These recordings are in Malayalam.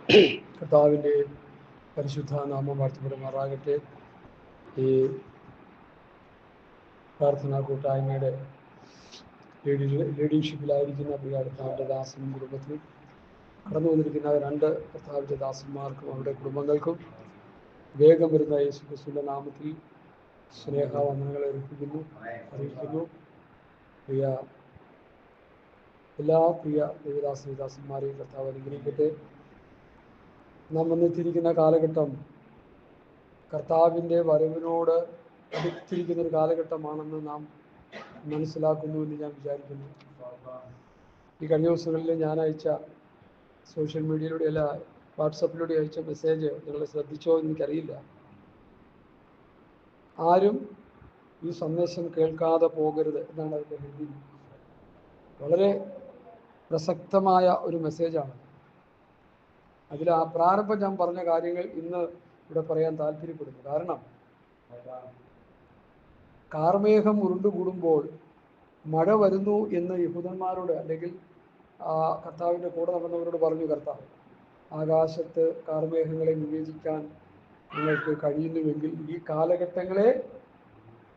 കർത്താവിൻ്റെ പരിശുദ്ധ നാമം വാഴ്ത്തപ്പെടുമാറാകട്ടെ. ഈ പ്രാർത്ഥനാ കൂട്ടായ്മയുടെ ലീഡർഷിപ്പിലായിരിക്കുന്ന പ്രിയ കർത്താവിൻ്റെ ദാസനും കുടുംബത്തിനും കടന്നു വന്നിരിക്കുന്ന രണ്ട് കർത്താവിൻ്റെ ദാസന്മാർക്കും അവരുടെ കുടുംബങ്ങൾക്കും വേഗം വരുന്ന യേശു ക്രിസ്തുവിൻ്റെ നാമത്തിൽ സ്നേഹവന്ദനങ്ങളെ അറിയിക്കുന്നു. എല്ലാ പ്രിയ ദൈവദാസന്മാരെയും കർത്താവ് അനുഗ്രഹിക്കട്ടെ. നാം വന്നെത്തിയിരിക്കുന്ന കാലഘട്ടം കർത്താവിൻ്റെ വരവിനോട് അടുത്തിരിക്കുന്ന ഒരു കാലഘട്ടമാണെന്ന് നാം മനസ്സിലാക്കുന്നു എന്ന് ഞാൻ വിചാരിക്കുന്നു. ഈ കഴിഞ്ഞ ദിവസങ്ങളിൽ ഞാൻ അയച്ച സോഷ്യൽ മീഡിയയിലൂടെ അല്ല വാട്സപ്പിലൂടെ അയച്ച മെസ്സേജ് നിങ്ങൾ ശ്രദ്ധിച്ചോ എന്ന് എനിക്കറിയില്ല. ആരും ഈ സന്ദേശം കേൾക്കാതെ പോകരുത് എന്നാണ് അതിൻ്റെ ഹെഡിങ്. വളരെ പ്രസക്തമായ ഒരു മെസ്സേജാണ്. അതിൽ ആ പ്രാരംഭം ഞാൻ പറഞ്ഞ കാര്യങ്ങൾ ഇന്ന് ഇവിടെ പറയാൻ താല്പര്യപ്പെടുന്നു. കാരണം കാർമേഘം ഉരുണ്ടുകൂടുമ്പോൾ മഴ വരുന്നു എന്ന് യഹൂദന്മാരോട് അല്ലെങ്കിൽ കർത്താവിൻ്റെ കൂടെ നടന്നവരോട് പറഞ്ഞു കർത്താവ്. ആകാശത്ത് കാർമേഘങ്ങളെ വിവേചിക്കാൻ നിങ്ങൾക്ക് കഴിയുന്നുവെങ്കിൽ ഈ കാലഘട്ടങ്ങളെ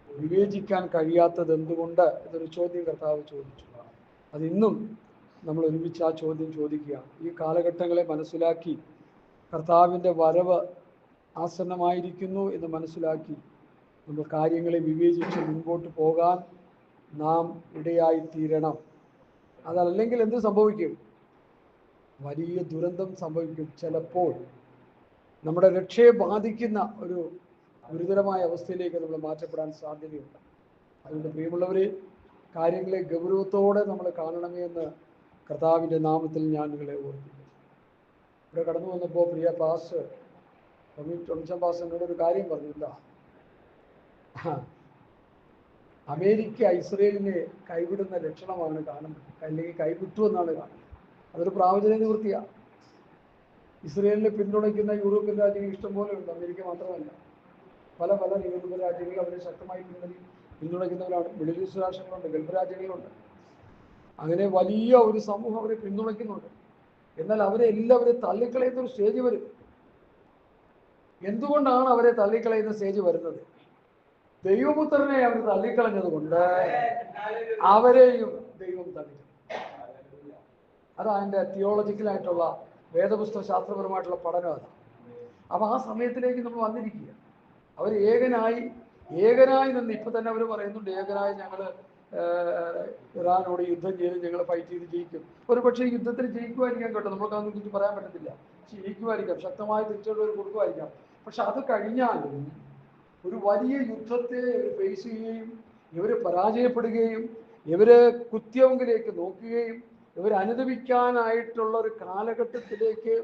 വിവേചിക്കാൻ കഴിയാത്തത് എന്തുകൊണ്ട് എന്നൊരു ചോദ്യം കർത്താവ് ചോദിച്ചു. അതിന്നും നമ്മൾ ഒരുമിച്ച് ആ ചോദ്യം ചോദിക്കുകയാണ്. ഈ കാലഘട്ടങ്ങളെ മനസ്സിലാക്കി കർത്താവിൻ്റെ വരവ് ആസന്നമായിരിക്കുന്നു എന്ന് മനസ്സിലാക്കി നമ്മൾ കാര്യങ്ങളെ വിവേചിച്ച് മുൻപോട്ട് പോകാൻ നാം ഇടയായിത്തീരണം. അതല്ലെങ്കിൽ എന്ത് സംഭവിക്കും? വലിയ ദുരന്തം സംഭവിക്കും. ചിലപ്പോൾ നമ്മുടെ രക്ഷയെ ബാധിക്കുന്ന ഒരു ഗുരുതരമായ അവസ്ഥയിലേക്ക് നമ്മൾ മാറ്റപ്പെടാൻ സാധ്യതയുണ്ട്. അതുകൊണ്ട് പ്രിയമുള്ളവരെ, കാര്യങ്ങളെ ഗൗരവത്തോടെ നമ്മൾ കാണണമേ എന്ന് കർത്താവിൻ്റെ നാമത്തിൽ ഞാൻ നിങ്ങളെ ഓർപ്പിക്കുന്നു. ഇവിടെ കടന്നു വന്നപ്പോൾ പ്രിയ പാസ്റ്റർ ടൊമിച്ചൻ പാസ്റ്റർ എന്നോട് ഒരു കാര്യം പറഞ്ഞില്ല. അമേരിക്ക ഇസ്രയേലിനെ കൈവിടുന്ന ലക്ഷണമാണ് കാണുന്നത്, അല്ലെങ്കിൽ കൈവിട്ടു എന്നാണ് കാണുന്നത്. അതൊരു പ്രാവചന നിവൃത്തിയാണ്. ഇസ്രയേലിനെ പിന്തുണയ്ക്കുന്ന യൂറോപ്യൻ രാജ്യങ്ങൾ ഇഷ്ടംപോലെ ഉണ്ട്. അമേരിക്ക മാത്രമല്ല, പല യൂറോപ്യൻ രാജ്യങ്ങൾ അവരെ ശക്തമായി പിന്തുണയ്ക്കുന്നവരാണ്. മിഡിൽ ഈസ്റ്റ് രാഷ്ട്രങ്ങളുണ്ട്, ഗൾഫ് രാജ്യങ്ങളുണ്ട്. അങ്ങനെ വലിയ ഒരു സമൂഹം അവരെ പിന്തുണയ്ക്കുന്നുണ്ട്. എന്നാൽ അവരെ എല്ലാവരും തള്ളിക്കളയുന്ന ഒരു സ്റ്റേജ് വരും. എന്തുകൊണ്ടാണ് അവരെ തള്ളിക്കളയുന്ന സ്റ്റേജ് വരുന്നത്? ദൈവപുത്രനെ അവർ തള്ളിക്കളഞ്ഞത് കൊണ്ട് അവരെയും ദൈവം തള്ളിക്കളഞ്ഞു. അതാണ് അതിൻ്റെ തിയോളജിക്കലായിട്ടുള്ള വേദപുസ്തക ശാസ്ത്രപരമായിട്ടുള്ള പഠനം. അതാണ്. അപ്പം ആ സമയത്തിലേക്ക് നമ്മൾ വന്നിരിക്കുക. അവർ ഏകനായി നിന്ന് ഇപ്പം തന്നെ അവർ പറയുന്നുണ്ട്, ഏകനായി ഞങ്ങൾ ഇറാനോട് യുദ്ധം ചെയ്ത് ഞങ്ങൾ ഫൈറ്റ് ചെയ്ത് ജയിക്കും. ഒരു പക്ഷേ യുദ്ധത്തിൽ ജയിക്കുമായിരിക്കാം കേട്ടോ, നമുക്കതൊന്നും കുറിച്ച് പറയാൻ പറ്റത്തില്ല. ജയിക്കുമായിരിക്കാം, ശക്തമായ തിരിച്ചറിവ് കൊടുക്കുമായിരിക്കാം. പക്ഷെ അത് കഴിഞ്ഞാലും ഒരു വലിയ യുദ്ധത്തെ ഇവർ ഫേസ് ചെയ്യുകയും ഇവർ പരാജയപ്പെടുകയും ഇവർ കുത്യവങ്കിലേക്ക് നോക്കുകയും ഇവർ അനുദപിക്കാനായിട്ടുള്ള ഒരു കാലഘട്ടത്തിലേക്ക്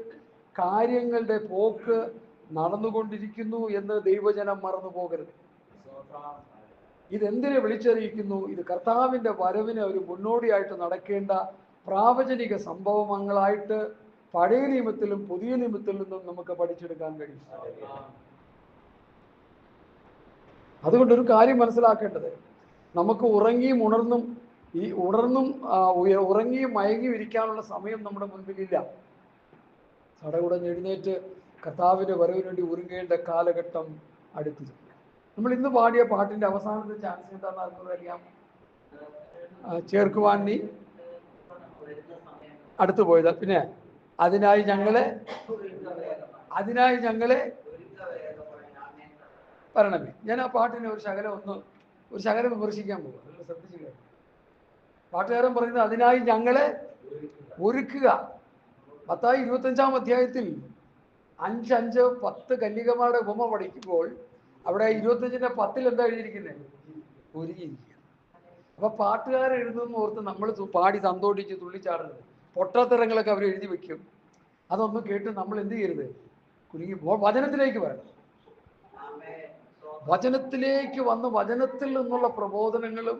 കാര്യങ്ങളുടെ പോക്ക് നടന്നുകൊണ്ടിരിക്കുന്നു എന്ന് ദൈവജനം മറന്നു പോകരുത്. ഇതെന്തിനെ വിളിച്ചറിയിക്കുന്നു? ഇത് കർത്താവിൻ്റെ വരവിന് ഒരു മുന്നോടിയായിട്ട് നടക്കേണ്ട പ്രാവചനിക സംഭവങ്ങളായിട്ട് പഴയ നിയമത്തിലും പുതിയ നിയമത്തിൽ നിന്നും നമുക്ക് പഠിച്ചെടുക്കാൻ കഴിയും. അതുകൊണ്ടൊരു കാര്യം മനസ്സിലാക്കേണ്ടത്, നമുക്ക് ഉറങ്ങിയും മയങ്ങിയും ഇരിക്കാനുള്ള സമയം നമ്മുടെ മുൻപിലില്ല. തടകുടഞ്ഞ് എഴുന്നേറ്റ് കർത്താവിൻ്റെ വരവിന് വേണ്ടി ഒരുങ്ങേണ്ട കാലഘട്ടം അടുത്തിരിക്കുക. നമ്മൾ ഇന്ന് പാടിയ പാട്ടിൻ്റെ അവസാനത്തെ ചാൻസ് എന്താണെന്ന് ആർക്കറിയാം? ചേർക്കുവാൻ നീ അടുത്തു പോയത്. പിന്നെ അതിനായി ഞങ്ങളെ വരണമേ. ഞാൻ ആ പാട്ടിനെ ഒരു ശകലം വിമർശിക്കാൻ പോകും. ശ്രദ്ധിച്ചു കേട്ടോ. പാട്ടുകാരൻ പറയുന്നത് അതിനായി ഞങ്ങളെ ഒരുക്കുക. മത്തായി 25-ാം അധ്യായത്തിൽ 5:5-10 കന്യകമാരുടെ ഉപമ പഠിക്കുമ്പോൾ അവിടെ 25-ന്റെ 10 എന്താ എഴുതിയിരിക്കുന്നത്? ഒരുങ്ങിയിരിക്കുക. അപ്പൊ പാട്ടുകാരൻ എഴുതുന്ന ഓർത്ത് നമ്മൾ പാടി സന്തോഷിച്ച് തുള്ളിച്ചാടുന്നത് പൊട്ടത്തരങ്ങളൊക്കെ അവർ എഴുതി വെക്കും. അതൊന്നും കേട്ട് നമ്മൾ എന്ത് ചെയ്യരുത്? കുലുങ്ങിപ്പോൾ വചനത്തിലേക്ക് വരണം. വചനത്തിലേക്ക് വന്ന് വചനത്തിൽ നിന്നുള്ള പ്രബോധനങ്ങളും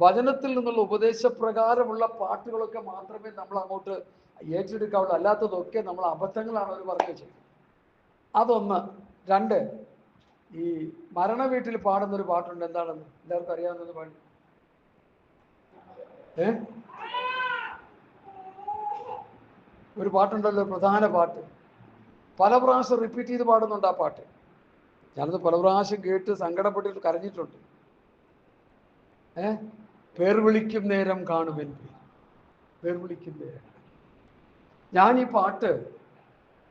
വചനത്തിൽ നിന്നുള്ള ഉപദേശപ്രകാരമുള്ള പാട്ടുകളൊക്കെ മാത്രമേ നമ്മൾ അങ്ങോട്ട് ഏറ്റെടുക്കാവുള്ളൂ. അല്ലാത്തതൊക്കെ നമ്മൾ അബദ്ധങ്ങളാണ് അവർ പറഞ്ഞു ചെയ്യുന്നത്. അതൊന്ന്. 2, ഈ മരണ വീട്ടിൽ പാടുന്നൊരു പാട്ടുണ്ട്. എന്താണെന്ന് എല്ലാവർക്കും അറിയാവുന്നത് പാടി. ഒരു പാട്ടുണ്ടല്ലോ, പ്രധാന പാട്ട്. പല പ്രാവശ്യം റിപ്പീറ്റ് ചെയ്ത് പാടുന്നുണ്ട് ആ പാട്ട്. ഞാനത് പല പ്രാവശ്യം കേട്ട് സങ്കടപ്പെട്ടിട്ട് കരഞ്ഞിട്ടുണ്ട്. പേർ വിളിക്കും നേരം കാണുമെൻ പേർ വിളിക്കും നേരം. ഞാൻ ഈ പാട്ട്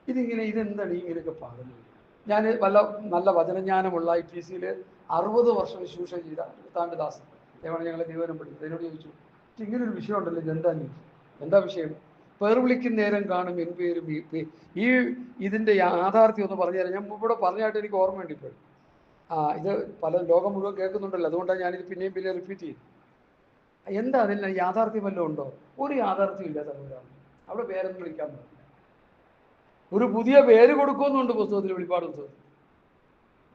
ഇതെന്താണ് ഇങ്ങനെയൊക്കെ പാടുന്നത്? ഞാൻ നല്ല വചനജ്ഞാനമുള്ള IPC 60 വർഷം ശുശ്രൂഷ ചെയ്ത താണ്ടദാസൻ ഞങ്ങളെ ദൈവനം പഠിച്ചത് എന്നോട് ചോദിച്ചു, ഇങ്ങനൊരു വിഷയം ഉണ്ടല്ലോ, എന്താ വിഷയം? പേർ വിളിക്കും നേരം കാണും എൻ പേരും. ഇതിൻ്റെ യാഥാർത്ഥ്യം ഒന്ന് പറഞ്ഞു തരാം. ഞാൻ ഇവിടെ പറഞ്ഞായിട്ട് എനിക്ക് ഓർമ്മയുണ്ട് ഇപ്പോഴും. ഇത് ലോകം മുഴുവൻ കേൾക്കുന്നുണ്ടല്ലോ, അതുകൊണ്ടാണ് ഞാനിത് പിന്നെയും റിപ്പീറ്റ് ചെയ്തു. എന്താ അതിന് യാഥാർത്ഥ്യം വല്ലതും ഉണ്ടോ? ഒരു യാഥാർത്ഥ്യം ഇല്ല തമ്പുരാൻ. അവിടെ പേരൊന്നും വിളിക്കാൻ പറ്റില്ല. ഒരു പുതിയ പേര് കൊടുക്കുന്നുണ്ട് പുസ്തകത്തിൽ, വെളിപ്പാട് പുസ്തകത്തിൽ.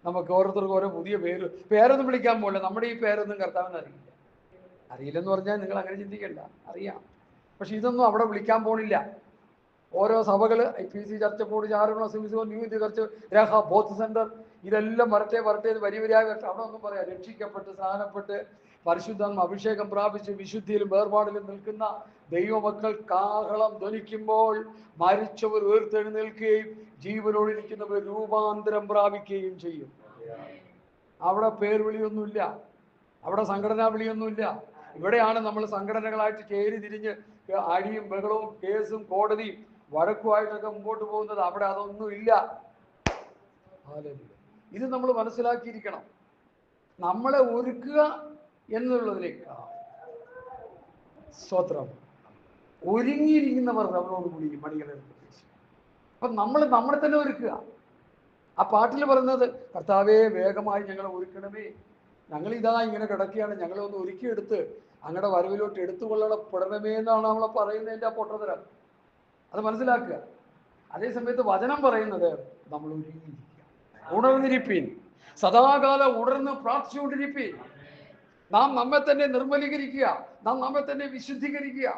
നമുക്ക് ഓരോരുത്തർക്കും ഓരോ പുതിയ പേരൊന്നും വിളിക്കാൻ പോകില്ല. നമ്മുടെ ഈ പേരൊന്നും കർത്താവിന് അറിയില്ലെന്ന് പറഞ്ഞാൽ നിങ്ങൾ അങ്ങനെ ചിന്തിക്കണ്ട, അറിയാം. പക്ഷെ ഇതൊന്നും അവിടെ വിളിക്കാൻ പോണില്ല. ഓരോ സഭകൾ, IPC ചർച്ച് ബോർഡ്, ചാരുണ സിമിസോ, ന്യൂ ഇന്ത്യ ചർച്ച്, രഹ, ബോത്ത് സെന്റർ, ഇതെല്ലാം വരട്ടെ വരിവരിയായി വരട്ടെ. അവിടെ ഒന്നും പറയാം, രക്ഷിക്കപ്പെട്ട് സ്നാനപ്പെട്ട് പരിശുദ്ധാത്മ അഭിഷേകം പ്രാപിച്ച് വിശുദ്ധിയിലും വേർപാടിലും നിൽക്കുന്ന ദൈവമക്കൾ കാഹളം ധ്വനിക്കുമ്പോൾ മരിച്ചവർ ഉയർത്തെഴുന്നേൽക്കുകയും ജീവനോടിരിക്കുന്നവർ രൂപാന്തരം പ്രാപിക്കുകയും ചെയ്യും. അവിടെ പേർ വിളിയൊന്നുമില്ല, അവിടെ സംഘടനാ വിളിയൊന്നുമില്ല. ഇവിടെയാണ് നമ്മൾ സംഘടനകളായിട്ട് ചേരി തിരിഞ്ഞ് അടിയും ബഹളവും കേസും കോടതിയും വഴക്കുമായിട്ടൊക്കെ മുമ്പോട്ട് പോകുന്നത്. അവിടെ അതൊന്നുമില്ല. ഇത് നമ്മൾ മനസ്സിലാക്കിയിരിക്കണം. നമ്മളെ ഒരുക്കുക എന്നുള്ളതിലേക്കാ സ്തോത്രം. ഒരുങ്ങിയിരിക്കുന്നവർ അവരോട് കൂടി മണികളെ പ്രവേശിക്കും. അപ്പൊ നമ്മളെ തന്നെ ഒരുക്കുക. ആ പാട്ടിൽ പറയുന്നത്, കർത്താവേ വേഗമായി ഞങ്ങളെ ഒരുക്കണമേ, ഞങ്ങളിതാ ഇങ്ങനെ കിടക്കുകയാണ്, ഞങ്ങളെ ഒന്ന് ഒരുക്കിയെടുത്ത് അങ്ങയുടെ വരവിലോട്ട് എടുത്തുകൊള്ളപ്പെടണമേ എന്നാണ് നമ്മളെ പറയുന്നതിൻ്റെ ആ പൊട്ടതരം. അത് മനസ്സിലാക്കുക. അതേസമയത്ത് വചനം പറയുന്നത് നമ്മൾ ഒരുങ്ങിയിരിക്കുക, ഉണർന്നിരിപ്പീൻ, സദാകാലം ഉണർന്ന് പ്രാർത്ഥിച്ചുകൊണ്ടിരിപ്പീൻ. നാം നമ്മെ തന്നെ നിർമ്മലീകരിക്കുക, നാം നമ്മെ തന്നെ വിശുദ്ധീകരിക്കുക,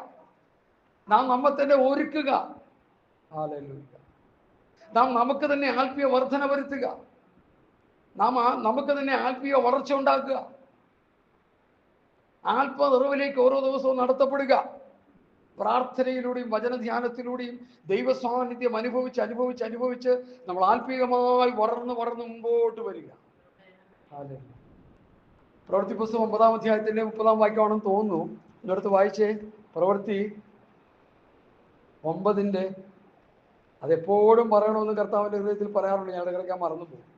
നാം നമ്മെ തന്നെ ഒരുക്കുക. നാം നമുക്ക് തന്നെ ആത്മീയ വർധന വരുത്തുക, നമുക്ക് തന്നെ ആത്മീയ വളർച്ച ഉണ്ടാക്കുക, ആത്മനിറവിലേക്ക് ഓരോ ദിവസവും നടത്തപ്പെടുക. പ്രാർത്ഥനയിലൂടെയും വചനധ്യാനത്തിലൂടെയും ദൈവസാന്നിധ്യം അനുഭവിച്ച് നമ്മൾ ആത്മീയമായി വളർന്ന് മുമ്പോട്ട് വരിക. പ്രവൃത്തി പുസ്തകം 9-ാം അധ്യായത്തിന്റെ 30-ാം വാക്യമാണെന്ന് തോന്നുന്നു. ഇന്നടുത്ത് വായിച്ചേ. പ്രവൃത്തി 9-ന്റെ, അതെപ്പോഴും പറയണമെന്ന് കർത്താവിന്റെ ഹൃദയത്തിൽ പറയാറുണ്ട്, ഞാൻ ഇടയ്ക്കാൻ മറന്നു പോകും.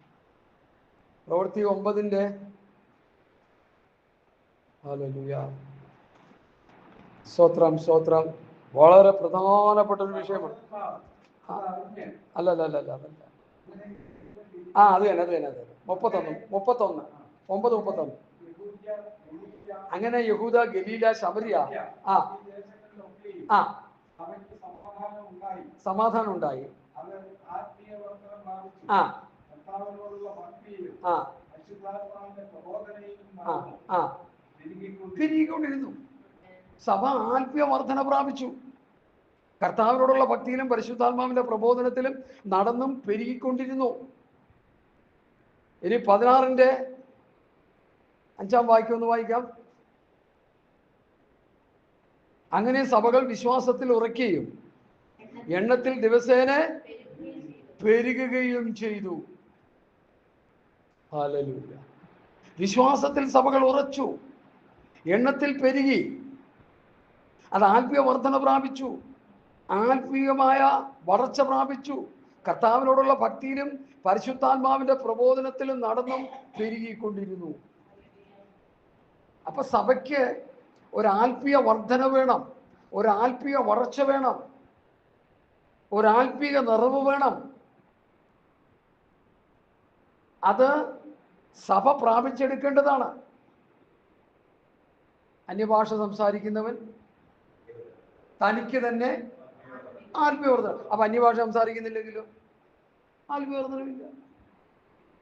പ്രവൃത്തി 9-ന്റെ, ഹല്ലേലൂയ, സ്തോത്രം. വളരെ പ്രധാനപ്പെട്ട ഒരു വിഷയമാണ്. അല്ല അത് തന്നെ 31 അങ്ങനെ യഹൂദ, ഗലീല, ശമരിയ സമാധാനം ഉണ്ടായി. തിരികൊണ്ടിരുന്നു. സഭ ആത്മീയ വർധന പ്രാപിച്ചു. കർത്താവിനോടുള്ള ഭക്തിയിലും പരിശുദ്ധാത്മാവിന്റെ പ്രബോധനത്തിലും നടന്നും പെരുകിക്കൊണ്ടിരുന്നു. ഇനി 16-ന്റെ 5-ാം വാക്യം ഒന്ന് വായിക്കാം. അങ്ങനെ സഭകൾ വിശ്വാസത്തിൽ ഉറയ്ക്കുകയും എണ്ണത്തിൽ ദിവസേന പെരുകുകയും ചെയ്തു. ഹല്ലേലൂയ. വിശ്വാസത്തിൽ സഭകൾ ഉറച്ചു, എണ്ണത്തിൽ പെരുകി. അത് ആത്മീയ വർധന പ്രാപിച്ചു, ആത്മീയമായ വളർച്ച പ്രാപിച്ചു. കർത്താവിനോടുള്ള ഭക്തിയിലും പരിശുദ്ധാത്മാവിന്റെ പ്രബോധനത്തിലും നടന്നും പെരുകിക്കൊണ്ടിരുന്നു. അപ്പൊ സഭയ്ക്ക് ഒരാത്മീയ വർധന വേണം, ഒരാത്മീയ വളർച്ച വേണം, ഒരാത്മീയ നിറവ് വേണം. അത് സഭ പ്രാപിച്ചെടുക്കേണ്ടതാണ്. അന്യഭാഷ സംസാരിക്കുന്നവൻ തനിക്ക് തന്നെ ആത്മീയവർദ്ധന. അപ്പൊ അന്യഭാഷ സംസാരിക്കുന്നില്ലെങ്കിലോ ആത്മീയവർദ്ധനമില്ല.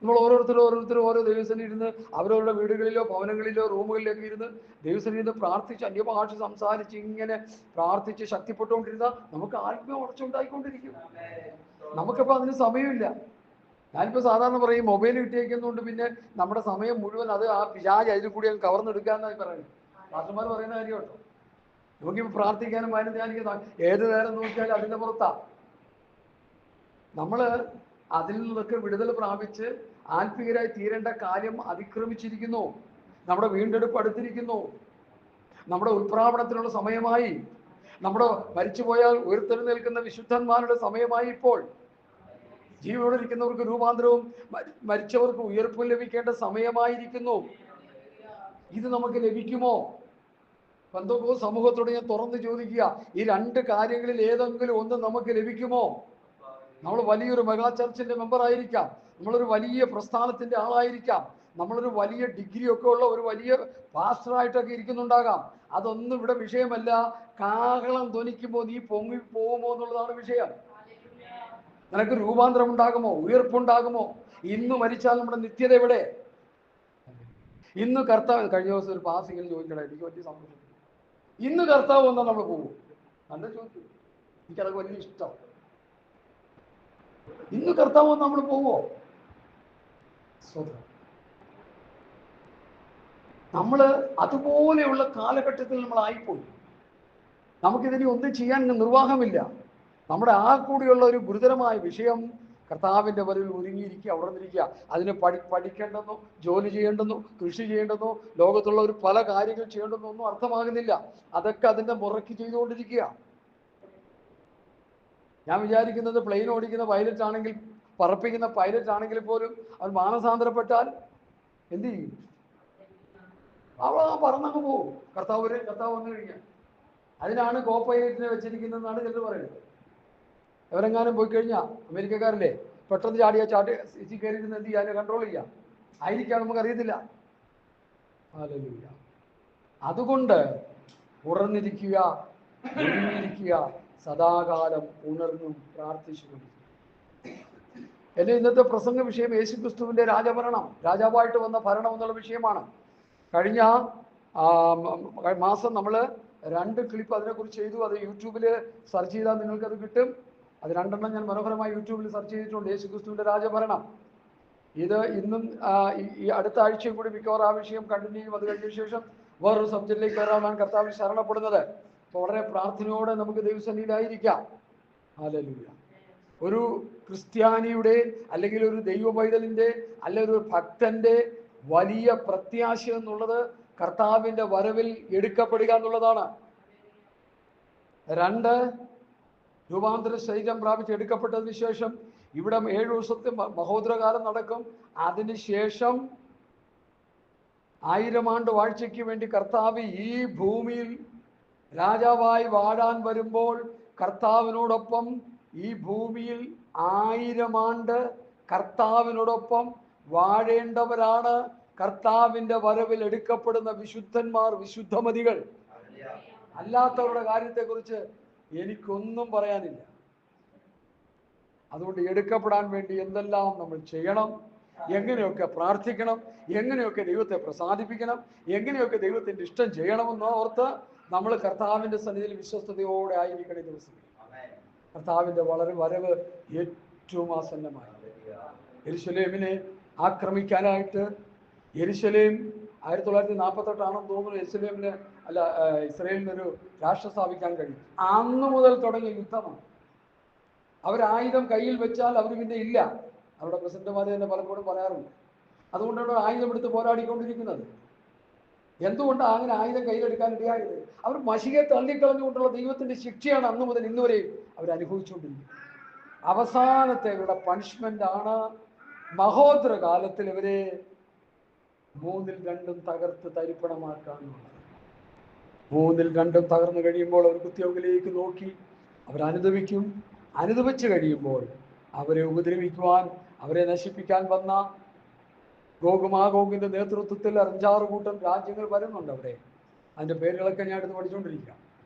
നമ്മൾ ഓരോരുത്തരും ഓരോ ദൈവസേന ഇരുന്ന് അവരവരുടെ വീടുകളിലോ ഭവനങ്ങളിലോ റൂമുകളിലൊക്കെ ഇരുന്ന് ദൈവസേന ഇരുന്ന് പ്രാർത്ഥിച്ച് അന്യഭാഷ സംസാരിച്ച് ഇങ്ങനെ പ്രാർത്ഥിച്ച് ശക്തിപ്പെട്ടുകൊണ്ടിരുന്നാൽ നമുക്ക് ആത്മീയ വളർച്ച ഉണ്ടായിക്കൊണ്ടിരിക്കും. നമുക്കിപ്പോൾ അതിന് സമയമില്ല. ഞാനിപ്പോൾ സാധാരണ പറയും, മൊബൈൽ കിട്ടിയേക്കുന്നതുകൊണ്ട് പിന്നെ നമ്മുടെ സമയം മുഴുവൻ ആ പിശാച് അതിൽ കൂടി അങ്ങ് കവർന്നെടുക്കാന്നായി പറയുന്നത്. പാസ്റ്റർമാർ പറയുന്ന കാര്യം കേട്ടോ. നമുക്കിപ്പോൾ പ്രാർത്ഥിക്കാനും വചനം ധ്യാനിക്കാനും ഏത് നേരം നോക്കിയാലും അതിൻ്റെ പുറത്താ. നമ്മൾ അതിൽ നിന്നൊക്കെ വിടുതൽ പ്രാപിച്ച് ആത്മീയരായി തീരേണ്ട കാര്യം അതിക്രമിച്ചിരിക്കുന്നു. നമ്മുടെ വീണ്ടെടുപ്പ് അടുത്തിരിക്കുന്നു. നമ്മുടെ ഉത്പ്രാപണത്തിനുള്ള സമയമായി. നമ്മുടെ മരിച്ചുപോയാൽ ഉയർത്തെഴുന്നേൽക്കുന്ന വിശുദ്ധന്മാരുടെ സമയമായി. ഇപ്പോൾ ജീവനോടെ ഇരിക്കുന്നവർക്ക് രൂപാന്തരവും മരിച്ചവർക്ക് ഉയർപ്പും ലഭിക്കേണ്ട സമയമായിരിക്കുന്നു. ഇത് നമുക്ക് ലഭിക്കുമോ? പെന്തക്കോസ്ത് സമൂഹത്തോട് ഞാൻ തുറന്ന് ചോദിക്കുക, ഈ രണ്ട് കാര്യങ്ങളിൽ ഏതെങ്കിലും ഒന്ന് നമുക്ക് ലഭിക്കുമോ? നമ്മൾ വലിയൊരു മെഗാ ചർച്ചിന്റെ മെമ്പർ ആയിരിക്കാം, നമ്മളൊരു വലിയ പ്രസ്ഥാനത്തിന്റെ ആളായിരിക്കാം, നമ്മളൊരു വലിയ ഡിഗ്രി ഒക്കെ ഉള്ള ഒരു വലിയ പാസ്റ്ററായിട്ടൊക്കെ ഇരിക്കുന്നുണ്ടാകാം. അതൊന്നും ഇവിടെ വിഷയമല്ല. കാഹളം ധ്വനിക്കുമ്പോൾ നീ പൊങ്ങി പോകുമോ എന്നുള്ളതാണ് വിഷയം. നിനക്ക് രൂപാന്തരം ഉണ്ടാകുമോ? ഉയർപ്പുണ്ടാകുമോ? ഇന്ന് മരിച്ചാൽ നമ്മുടെ നിത്യത എവിടെ? ഇന്ന് കർത്താവ്, കഴിഞ്ഞ ദിവസം ഒരു പാസിങ്ങിൽ ചോദിക്കണേ, എനിക്ക് വലിയ സന്തോഷം. ഇന്ന് കർത്താവ് വന്നാൽ നമ്മൾ പോകും. നല്ല ചോദിക്കും, എനിക്കതൊക്കെ വലിയ ഇഷ്ടം. ഇന്ന് കർത്താവ് വന്നാൽ നമ്മൾ പോവോ? നമ്മള് അതുപോലെയുള്ള കാലഘട്ടത്തിൽ നമ്മൾ ആയിപ്പോയി. നമുക്കിതിനി ഒന്നും ചെയ്യാൻ നിർവാഹമില്ല. നമ്മുടെ ആ കൂടിയുള്ള ഒരു ഗുരുതരമായ വിഷയം കർത്താവിൻ്റെ വരവിൽ ഒരുങ്ങിയിരിക്കുക, ഉണർന്നിരിക്കുക. അതിന് പഠിക്കേണ്ടെന്നോ ജോലി ചെയ്യേണ്ടെന്നോ കൃഷി ചെയ്യേണ്ടെന്നോ ലോകത്തുള്ള ഒരു പല കാര്യങ്ങൾ ചെയ്യേണ്ടെന്നോ ഒന്നും അർത്ഥമാകുന്നില്ല. അതൊക്കെ അതിൻ്റെ മുറയ്ക്ക് ചെയ്തുകൊണ്ടിരിക്കുക. ഞാൻ വിചാരിക്കുന്നത് പ്ലെയിൻ ഓടിക്കുന്ന പൈലറ്റ് ആണെങ്കിൽ, പറപ്പിക്കുന്ന പൈലറ്റ് ആണെങ്കിൽ പോലും അവൻ മാനസാന്തരപ്പെട്ടാൽ എന്ത് ചെയ്യും? അവൾ പറന്നങ്ങ് പോകും. കർത്താവ് വന്നു കഴിഞ്ഞാൽ. അതിനാണ് കോ പൈലറ്റിനെ വെച്ചിരിക്കുന്നതെന്നാണ് ചിലർ പറയുന്നത്. എവരെങ്ങാനും പോയി കഴിഞ്ഞാൽ അമേരിക്കക്കാരല്ലേ, പെട്ടെന്ന് ചാട്ടി സീറ്റ് കയറിയിരുന്ന് എന്ത് ചെയ്യാൻ കൺട്രോൾ ചെയ്യാം ആയിരിക്കാം, നമുക്കറിയത്തില്ല. ഹല്ലേലൂയ. അതുകൊണ്ട് ഉണർന്നിരിക്കുക, ഒരുങ്ങിയിരിക്കുക, സദാകാലം ഉണർന്നും പ്രാർത്ഥിച്ചുകൊണ്ടിരിക്കുക. എന്റെ ഇന്നത്തെ പ്രസംഗ വിഷയം യേശുക്രിസ്തുവിന്റെ രാജഭരണം, രാജാവായിട്ട് വന്ന ഭരണം എന്നുള്ള വിഷയമാണ്. കഴിഞ്ഞ മാസം നമ്മൾ 2 ക്ലിപ്പ് അതിനെക്കുറിച്ച് ചെയ്തു. അത് യൂട്യൂബിൽ സെർച്ച് ചെയ്താൽ നിങ്ങൾക്കത് കിട്ടും. അത് 2 ഞാൻ മനോഹരമായി യൂട്യൂബിൽ സെർച്ച് ചെയ്തിട്ടുണ്ട്. യേശുക്രിസ്തുവിന്റെ രാജഭരണം. ഇത് ഇന്നും ഈ അടുത്ത ആഴ്ചയും കൂടി മിക്കവാറും ആ വിഷയം കണ്ടിന്യൂ ചെയ്യും. അത് കഴിഞ്ഞ ശേഷം വേറൊരു സബ്ജക്റ്റിലേക്ക് കയറാനാണ് കർത്താവിൽ ശരണപ്പെടുന്നത്. അപ്പോൾ വളരെ പ്രാർത്ഥനയോടെ നമുക്ക് ദൈവസന്നിധിയിലായിരിക്കാം. ഹല്ലേലൂയ. ഒരു ക്രിസ്ത്യാനിയുടെ അല്ലെങ്കിൽ ഒരു ദൈവ പൈതലിന്റെ അല്ലെങ്കിൽ ഒരു ഭക്തന്റെ വലിയ പ്രത്യാശ എന്നുള്ളത് കർത്താവിന്റെ വരവിൽ എടുക്കപ്പെടുക എന്നുള്ളതാണ്. 2, രൂപാന്തര ശരീരം പ്രാപിച്ച് എടുക്കപ്പെട്ടതിന് ശേഷം ഇവിടെ 7 ദിവസത്തെ മഹോദരകാലം നടക്കും. അതിനുശേഷം 1000 ആണ്ട് വാഴ്ചയ്ക്ക് വേണ്ടി കർത്താവ് ഈ ഭൂമിയിൽ രാജാവായി വാഴാൻ വരുമ്പോൾ കർത്താവിനോടൊപ്പം ഈ ഭൂമിയിൽ 1000 ആണ്ട് കർത്താവിനോടൊപ്പം വാഴേണ്ടവരാണ് കർത്താവിന്റെ വരവിൽ എടുക്കപ്പെടുന്ന വിശുദ്ധന്മാർ, വിശുദ്ധമതികൾ. അല്ലാത്തവരുടെ കാര്യത്തെക്കുറിച്ച് എനിക്കൊന്നും പറയാനില്ല. അതുകൊണ്ട് എടുക്കപ്പെടാൻ വേണ്ടി എന്തെല്ലാം നമ്മൾ ചെയ്യണം, എങ്ങനെയൊക്കെ പ്രാർത്ഥിക്കണം, എങ്ങനെയൊക്കെ ദൈവത്തെ പ്രസാദിപ്പിക്കണം, എങ്ങനെയൊക്കെ ദൈവത്തിന്റെ ഇഷ്ടം ചെയ്യണമെന്ന് ഓർത്ത് നമ്മൾ കർത്താവിന്റെ സന്നിധിയിൽ വിശ്വസ്തയോടെ ആയിരിക്കണം. ഈ ദിവസം കർത്താവിന്റെ വരവ് ഏറ്റവും ആസന്നമായി. യെരൂശലേമിനെ ആക്രമിക്കാനായിട്ട് യെരൂശലേം 1948 ആണെന്ന് തോന്നുന്നു യെരൂശലേമിന് ഇസ്രായേലിനൊരു രാഷ്ട്രം സ്ഥാപിക്കാൻ കഴിയും. അന്ന് മുതൽ തുടങ്ങിയ യുദ്ധമാണ്. അവരായുധം കയ്യിൽ വെച്ചാൽ അവർ പിന്നെ ഇല്ല. അവരുടെ പ്രസിഡന്റുമാർ തന്നെ പലപ്പോഴും പറയാറുണ്ട്. അതുകൊണ്ടാണ് ആയുധം എടുത്ത് പോരാടിക്കൊണ്ടിരിക്കുന്നത്. എന്തുകൊണ്ടാണ് അങ്ങനെ ആയുധം കയ്യിലെടുക്കാൻ ഇടയായത്? അവർ മഷിയെ തള്ളിക്കളഞ്ഞുകൊണ്ടുള്ള ദൈവത്തിന്റെ ശിക്ഷയാണ് അന്ന് മുതൽ ഇന്നുവരെയും അവർ അനുഭവിച്ചുകൊണ്ടിരിക്കുന്നത്. അവസാനത്തെ ഇവരുടെ പണിഷ്മെന്റ് ആണ് മഹോദര കാലത്തിൽ ഇവരെ 3-ൽ 2 തകർത്ത് തരിപ്പണമാക്കാനുള്ളത്. 3-ൽ 2 തകർന്നു കഴിയുമ്പോൾ അവർ കുത്തിയോങ്കിലേക്ക് നോക്കി അവർ അനുദപിച്ചു കഴിയുമ്പോൾ അവരെ ഉപദ്രവിക്കുവാൻ, അവരെ നശിപ്പിക്കാൻ വന്ന ഗോഗുമാഗോഗിന്റെ നേതൃത്വത്തിൽ 5-6 കൂട്ടം രാജ്യങ്ങൾ വരുന്നുണ്ട് അവിടെ. അതിന്റെ പേരുകളൊക്കെ ഞാൻ എടുത്ത് പഠിച്ചുകൊണ്ടിരിക്കാം.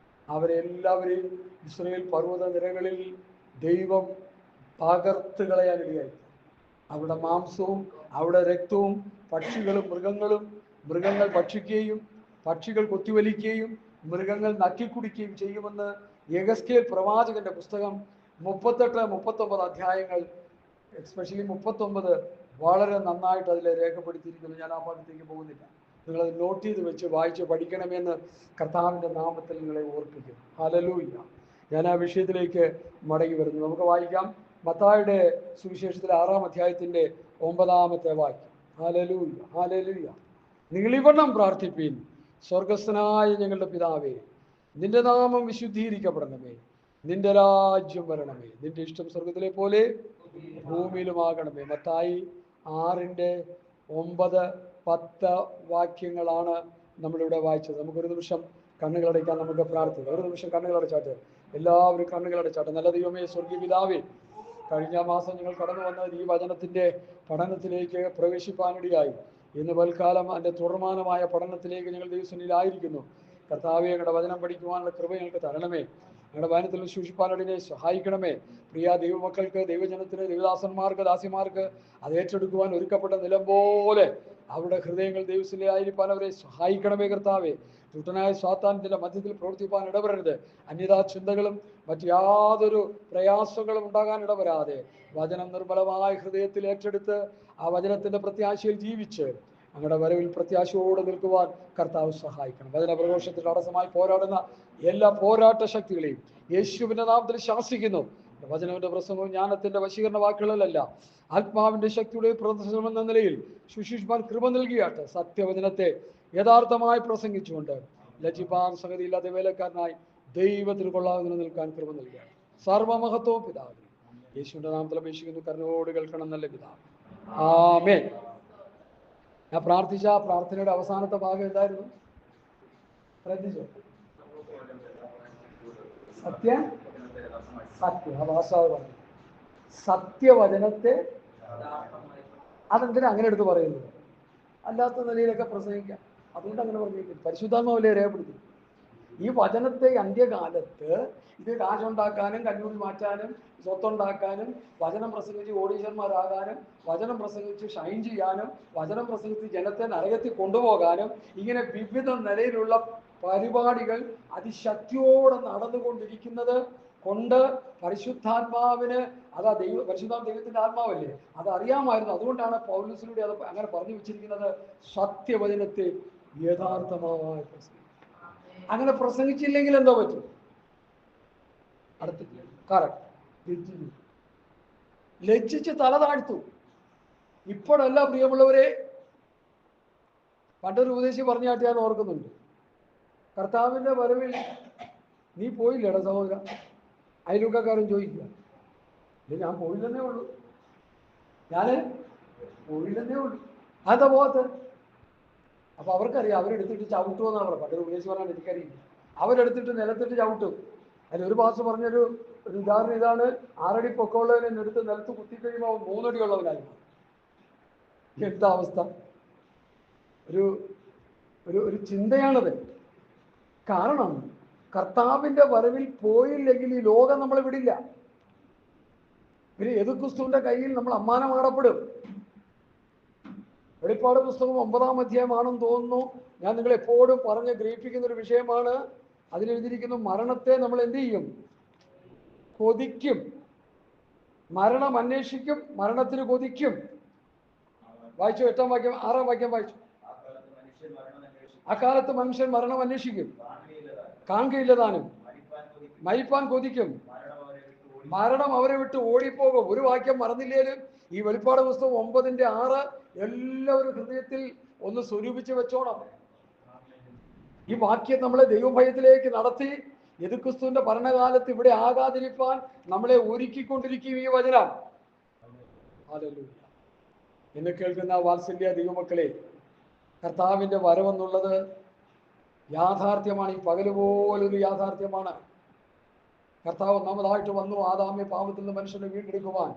അവരെല്ലാവരെയും ഇസ്രായേൽ പർവ്വത നിരകളിൽ ദൈവം തകർത്ത് കളയാനിടയായി. അവിടെ മാംസവും അവിടെ രക്തവും പക്ഷികളും മൃഗങ്ങൾ ഭക്ഷിക്കുകയും പക്ഷികൾ കൊത്തിവലിക്കുകയും മൃഗങ്ങൾ നക്കിക്കുടിക്കുകയും ചെയ്യുമെന്ന് യെഹെസ്കേൽ പ്രവാചകന്റെ പുസ്തകം 38-39 അധ്യായങ്ങൾ, എസ്പെഷ്യലി 39 വളരെ നന്നായിട്ട് അതിൽ രേഖപ്പെടുത്തിയിരിക്കുന്നു. ഞാൻ ആ ഭാഗത്തേക്ക് പോകുന്നില്ല. നിങ്ങളത് നോട്ട് ചെയ്ത് വെച്ച് വായിച്ച് പഠിക്കണമെന്ന് കർത്താവിൻ്റെ നാമത്തിൽ നിങ്ങളെ ഓർപ്പിക്കുന്നു. ഹല്ലേലൂയ. ഞാൻ ആ വിഷയത്തിലേക്ക് മടങ്ങി വരുന്നു. നമുക്ക് വായിക്കാം. മത്തായിയുടെ സുവിശേഷത്തിലെ 6-ാം അധ്യായത്തിന്റെ 9-ാമത്തെ വാക്യം. Hallelujah, hallelujah. നിങ്ങളിവണ്ണം പ്രാർത്ഥിപ്പീൻ, സ്വർഗസ്ഥനായ ഞങ്ങളുടെ പിതാവേ, നിന്റെ നാമം വിശുദ്ധീകരിക്കപ്പെടണമേ, നിന്റെ രാജ്യം വരണമേ, നിന്റെ ഇഷ്ടം സ്വർഗത്തിലെ പോലെ ഭൂമിയിലുമാകണമേ. മത്തായി 6-9-10 വാക്യങ്ങളാണ് നമ്മളിവിടെ വായിച്ചത്. നമുക്കൊരു നിമിഷം കണ്ണുകളടയ്ക്കാൻ നമുക്ക് പ്രാർത്ഥിക്കാം. ഒരു നിമിഷം കണ്ണുകളടച്ചാട്ടെ, എല്ലാവരും കണ്ണുകളടച്ചാട്ടെ. നല്ല ദൈവമേ, സ്വർഗീയ പിതാവേ, കഴിഞ്ഞ മാസം ഞങ്ങൾ കടന്നു വന്നത് ഈ വചനത്തിന്റെ പഠനത്തിലേക്ക് പ്രവേശിപ്പാനിടയായി. ഇന്ന് പൽക്കാലം അതിന്റെ തുടർമാനമായ പഠനത്തിലേക്ക് ഞങ്ങൾ ദൈവസന്നിധിയിലായിരിക്കുന്നു. കർത്താവേ, ഞങ്ങളുടെ വചനം പഠിക്കുവാനുള്ള കൃപ ഞങ്ങൾക്ക് തരണമേ. ഞങ്ങളുടെ വചനത്തിൽ സൂക്ഷിപ്പാനടിനെ സഹായിക്കണമേ. പ്രിയ ദൈവമക്കൾക്ക്, ദൈവജനത്തിന്, ദൈവദാസന്മാർക്ക്, ദാസിമാർക്ക് അത് ഏറ്റെടുക്കുവാൻ ഒരുക്കപ്പെട്ട നിലം പോലെ അവരുടെ ഹൃദയങ്ങൾ ദൈവസന്നിധിയിലായിരിക്കാൻ അവരെ സഹായിക്കണമേ. കർത്താവേ, ദുഷ്ടനായ സാത്താനിന്റെ മധ്യത്തിൽ പ്രവർത്തിപ്പാൻ ഇടവരരുത്. അന്യതാ ചിന്തകളും മറ്റ് യാതൊരു പ്രയാസങ്ങളും ഉണ്ടാകാൻ ഇടവരാതെ വചനം നിർമ്മലമായ ഹൃദയത്തിൽ ഏറ്റെടുത്ത് ആ വചനത്തിന്റെ പ്രത്യാശയിൽ ജീവിച്ച് ഞങ്ങളുടെ വരവിൽ പ്രത്യാശയോടെ നിൽക്കുവാൻ കർത്താവ് സഹായിക്കണം. വചന പ്രഘോഷത്തിൽ തടസ്സമായി പോരാടുന്ന എല്ലാ പോരാട്ട ശക്തികളെയും യേശുവിന്റെ നാമത്തിൽ ശാസിക്കുന്നു. വചനത്തിന്റെ പ്രസംഗവും ജ്ഞാനത്തിന്റെ വശീകരണ വാക്കുകളിലല്ല, ആത്മാവിന്റെ ശക്തിയുടെ പ്രദർശനം എന്ന നിലയിൽ ശുശ്രൂഷിപ്പാൻ കൃപ നൽകിയാട്ടെ. സത്യവചനത്തെ യഥാർത്ഥമായി പ്രസംഗിച്ചുകൊണ്ട് ലജ്ജിപ്പാൻ സംഗതിയില്ലാത്ത വേലക്കാരനായി ദൈവത്തിന് കൊള്ളാവുന്ന നിൽക്കാൻ കൃപ നൽകിയാണ്. സർവമഹത്വവും പിതാവിന് യേശുവിന്റെ നാമത്തിൽ അപേക്ഷിക്കുന്നു. കരുണയോട് കേൾക്കണം നല്ല പിതാവ്. ആമേൻ. ഞാൻ പ്രാർത്ഥിച്ച പ്രാർത്ഥനയുടെ അവസാനത്തെ ഭാഗം എന്തായിരുന്നു? ശ്രദ്ധിച്ചോ? സത്യം. ആ ഭാഷാവ് പറഞ്ഞു സത്യവചനത്തെ. അതെന്തിനാ അങ്ങനെ എടുത്ത് പറയുന്നത്? അല്ലാത്ത നിലയിലൊക്കെ പ്രസംഗിക്കാം. അതുകൊണ്ട് അങ്ങനെ പറഞ്ഞിരിക്കും. പരിശുദ്ധാത്മാവിലെ രേഖപ്പെടുത്തി ഈ വചനത്തെ അന്ത്യകാലത്ത് ഇത് കാശുണ്ടാക്കാനും കഞ്ഞൂടി മാറ്റാനും സ്വത്തുണ്ടാക്കാനും വചനം പ്രസംഗിച്ച് കോടീശ്വരന്മാരാകാനും വചനം പ്രസംഗിച്ച് ഷൈൻ ചെയ്യാനും വചനം പ്രസംഗിച്ച് ജനത്തെ നരകത്തിൽ കൊണ്ടുപോകാനും ഇങ്ങനെ വിവിധ നിലയിലുള്ള പരിപാടികൾ അതിശക്തിയോടെ നടന്നുകൊണ്ടിരിക്കുന്നത് കൊണ്ട് പരിശുദ്ധാത്മാവിന് അതാ പരിശുദ്ധാത്മ ദൈവത്തിന്റെ ആത്മാവല്ലേ, അത് അറിയാമായിരുന്നു. അതുകൊണ്ടാണ് പൗലോസിലൂടെ അത് അങ്ങനെ പറഞ്ഞു വെച്ചിരിക്കുന്നത്. സത്യവചനത്തെ യഥാർത്ഥമായി പ്രസംഗിക്കും. അങ്ങനെ പ്രസംഗിച്ചില്ലെങ്കിൽ എന്തോ പറ്റും? അടുത്ത കറക്റ്റ് ലജ്ജിച്ച് തല താഴ്ത്തു. ഇപ്പോഴല്ല പ്രിയമുള്ളവരെ, പണ്ടൊരു ഉപദേശി പറഞ്ഞാട്ട് ഞാൻ ഓർക്കുന്നുണ്ട്. കർത്താവിന്റെ വരവിൽ നീ പോയില്ലേടാ സഹോദര? അയൽവക്കക്കാരൻ ചോദിക്കുക. ഞാൻ പോയില്ലെന്നേ ഉള്ളൂ, ഞാന് പോയില്ലെന്നേ ഉള്ളൂ. അതാ പോകത്ത്. അപ്പൊ അവർക്കറിയാം അവരെടുത്തിട്ട് ചവിട്ടുമെന്നാണ് പറയുന്നത്. പണ്ടൊരു ഉപദേശി പറഞ്ഞാൽ എനിക്കറിയില്ല. അവരെടുത്തിട്ട് നിലത്തിട്ട് ചവിട്ടും. അതിലൊരു പാസ് പറഞ്ഞൊരു ഉദാഹരണം ഇതാണ്: 6 അടി പൊക്കമുള്ളവനെ എടുത്ത് നിലത്ത് കുത്തിക്കഴിയുമ്പോൾ 3 അടി ഉള്ളവനായി. എന്താ അവസ്ഥ? ഒരു ഒരു ചിന്തയാണത്. കാരണം കർത്താവിന്റെ വരവിൽ പോയില്ലെങ്കിൽ ഈ ലോകം നമ്മളെ വിടില്ല. പിന്നെ യേശുക്രിസ്തുവിന്റെ കയ്യിൽ നമ്മൾ അമ്മാനമാടപ്പെടും. വെളിപ്പാട് പുസ്തകം 9-ാം അധ്യായമാണെന്ന് തോന്നുന്നു. ഞാൻ നിങ്ങളെ എപ്പോഴും പറഞ്ഞ് ഗ്രഹിപ്പിക്കുന്ന ഒരു വിഷയമാണ്. അതിലെഴുതിയിരിക്കുന്നു, മരണത്തെ നമ്മൾ എന്ത് ചെയ്യും? കൊതിക്കും. മരണം അന്വേഷിക്കും, മരണത്തിന് കൊതിക്കും. വായിച്ചു 8-ാം വാക്യം, 6-ാം വാക്യം വായിച്ചു. അക്കാലത്ത് മനുഷ്യൻ മരണം അന്വേഷിക്കും, കാണുകയില്ലതാനും, മരിപ്പാൻ കൊതിക്കും, മരണം അവരെ വിട്ട് ഓടിപ്പോകും. ഒരു വാക്യം മറന്നില്ലേലും ഈ വെളിപ്പാട് പുസ്തകം 9-6 എല്ലാവരും ഹൃദയത്തിൽ ഒന്ന് സ്വരൂപിച്ച് വെച്ചോണം. ഈ വാക്യം നമ്മളെ ദൈവഭയത്തിലേക്ക് നടത്തി യേശുക്രിസ്തുവിന്റെ ഭരണകാലത്ത് ഇവിടെ ആകാതിരിക്കാൻ നമ്മളെ ഒരുക്കിക്കൊണ്ടിരിക്കും ഈ വചനം. ഹല്ലേലൂയ. എന്നെ കേൾക്കുന്ന വാത്സല്യ ദൈവമക്കളെ, കർത്താവിന്റെ വരവെന്നുള്ളത് യാഥാർത്ഥ്യമാണ്. ഈ പകല് പോലൊരു യാഥാർത്ഥ്യമാണ്. കർത്താവ് ഒന്നാമതായിട്ട് വന്നു ആദാമ്യ പാപത്തിൽ നിന്ന് മനുഷ്യനെ വീണ്ടെടുക്കുവാൻ.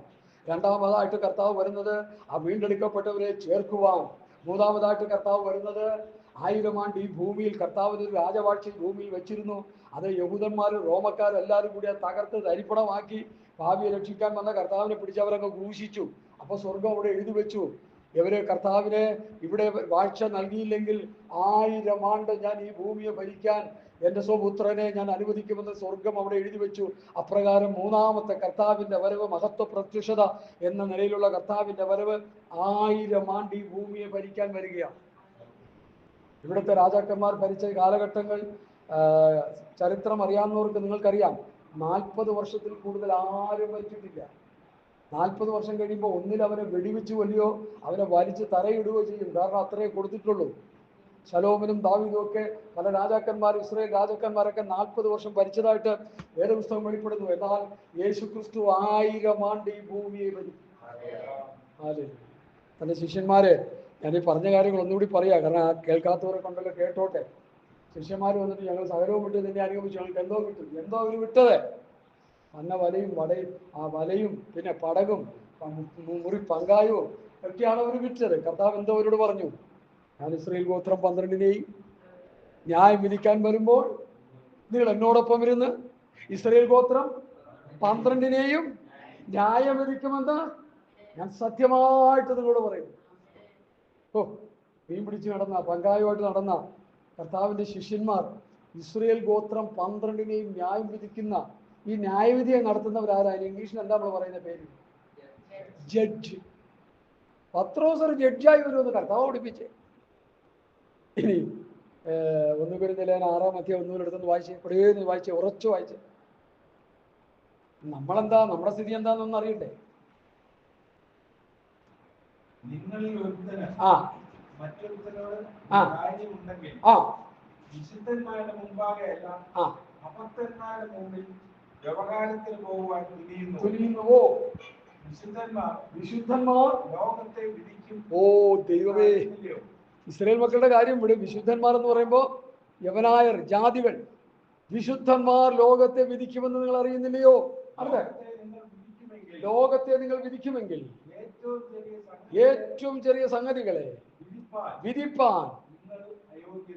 രണ്ടാമതായിട്ട് കർത്താവ് വരുന്നത് ആ വീണ്ടെടുക്കപ്പെട്ടവരെ ചേർക്കുവാൻ. മൂന്നാമതായിട്ട് കർത്താവ് വരുന്നത് 1000 ആണ്ട് ഈ ഭൂമിയിൽ കർത്താവിന് ഒരു രാജവാഴ്ച ഭൂമിയിൽ വെച്ചിരുന്നു. അത് യഹൂദന്മാരും റോമക്കാരും എല്ലാവരും കൂടി തകർത്ത് തരിപ്പണമാക്കി ഭാവിയെ രക്ഷിക്കാൻ വന്ന കർത്താവിനെ പിടിച്ചവരങ്ങ് ക്രൂശിച്ചു. അപ്പൊ സ്വർഗം അവിടെ എഴുതി വെച്ചു, ഇവര് കർത്താവിനെ ഇവിടെ വാഴ്ച നൽകിയില്ലെങ്കിൽ 1000 ആണ്ട് ഞാൻ ഈ ഭൂമിയെ ഭരിക്കാൻ എൻ്റെ സ്വപുത്രനെ ഞാൻ അനുവദിക്കുമെന്ന് സ്വർഗം അവിടെ എഴുതി വെച്ചു. അപ്രകാരം മൂന്നാമത്തെ കർത്താവിന്റെ വരവ്, മഹത്വ പ്രത്യക്ഷത എന്ന നിലയിലുള്ള കർത്താവിന്റെ വരവ് 1000 ആണ്ട് ഈ ഭൂമിയെ ഭരിക്കാൻ വരികയാണ്. ഇവിടുത്തെ രാജാക്കന്മാർ ഭരിച്ച കാലഘട്ടങ്ങൾ ചരിത്രം അറിയാവുന്നവർക്ക് നിങ്ങൾക്കറിയാം. 40 വർഷത്തിൽ കൂടുതൽ ആരും ഭരിച്ചിട്ടില്ല. 40 വർഷം കഴിയുമ്പോൾ ഒന്നിൽ അവനെ വെടിവെച്ച് കൊല്ലുകയോ അവനെ വലിച്ച് തറയിടുകയോ ചെയ്യും. കാരണം അത്രേ കൊടുത്തിട്ടുള്ളൂ. ശലോമനും ദാവീദും ഒക്കെ പല രാജാക്കന്മാർ, ഇസ്രായേൽ രാജാക്കന്മാരൊക്കെ 40 വർഷം ഭരിച്ചതായിട്ട് വേദപുസ്തകം വെളിപ്പെടുന്നു. എന്നാൽ യേശു ക്രിസ്തു 1000 ആണ്ട് ഈ ഭൂമിയെ ഭരിക്കും. തന്റെ ശിഷ്യന്മാരെ, ഞാൻ ഈ പറഞ്ഞ കാര്യങ്ങൾ ഒന്നുകൂടി പറയാം, കാരണം ആ കേൾക്കാത്തവരെ കൊണ്ടല്ലോ കേട്ടോട്ടെ. ശിഷ്യന്മാർ വന്നിട്ട് ഞങ്ങൾ സകലവും വിട്ട് നിന്നെ അനുഗമിച്ചു, ഞങ്ങൾക്ക് എന്തോ കിട്ടും. എന്തോ അവർ വിട്ടത്? പന്ന വലയും ആ വലയും പിന്നെ പടകും മുറി പങ്കായവും ഒക്കെയാണ് അവർ വിറ്റത്. കർത്താവ് എന്തോ അവരോട് പറഞ്ഞു? ഞാൻ ഇസ്രായേൽ ഗോത്രം 12 ന്യായം വിധിക്കാൻ വരുമ്പോൾ നിങ്ങൾ എന്നോടൊപ്പം ഇരുന്ന് ഇസ്രായേൽ ഗോത്രം 12 ന്യായം വിധിക്കുമെന്ന് ഞാൻ സത്യമായിട്ട് നിങ്ങളോട് പറയും. മീൻ പിടിച്ച് നടന്ന, പങ്കായമായിട്ട് നടന്ന കർത്താവിന്റെ ശിഷ്യന്മാർ ഇസ്രായേൽ ഗോത്രം 12 ന്യായം വിധിക്കുന്ന ഈ ന്യായവിധിയെ നടത്തുന്നവരാരാണ്? ഇംഗ്ലീഷിൽ എന്താ നമ്മൾ പറയുന്ന പേര്? ജഡ്ജ്. പത്രോസ് ഒരു ജഡ്ജായി വരുമെന്ന് കർത്താവ് പഠിപ്പിച്ചേ. ഇനി 1 കൊരിന്ത്യർ 6-ാം അധ്യായം 1 എടുത്തൊന്ന് വായിച്ചേ, ഇവിടെയൊന്ന് വായിച്ചേ, ഉറച്ചു വായിച്ചേ. നമ്മളെന്താ, നമ്മുടെ സ്ഥിതി എന്താണെന്നൊന്നും അറിയണ്ടേ? വിശുദ്ധന്മാരുടെ മുമ്പാകെ അല്ല, അഭക്തന്മാരുടെ മുമ്പിൽ വ്യവഹാരത്തിന് പോകുവാൻ തുനിയുന്നുവോ? വിശുദ്ധന്മാർ ലോകത്തെ വിധിക്കും. ഓ ദൈവമേ, ഇസ്രായേൽ മക്കളുടെ കാര്യം വിടും. വിശുദ്ധന്മാർ എന്ന് പറയുമ്പോൾ യവനായർ, ജാതികൾ. വിശുദ്ധന്മാർ ലോകത്തെ വിധിക്കുമെന്ന് നിങ്ങൾ അറിയുന്നില്ലയോ? അതെ, ലോകത്തെ നിങ്ങൾ വിധിക്കുമെങ്കിൽ ഏറ്റവും ചെറിയ സംഗതികളെ വിധിപ്പാൻ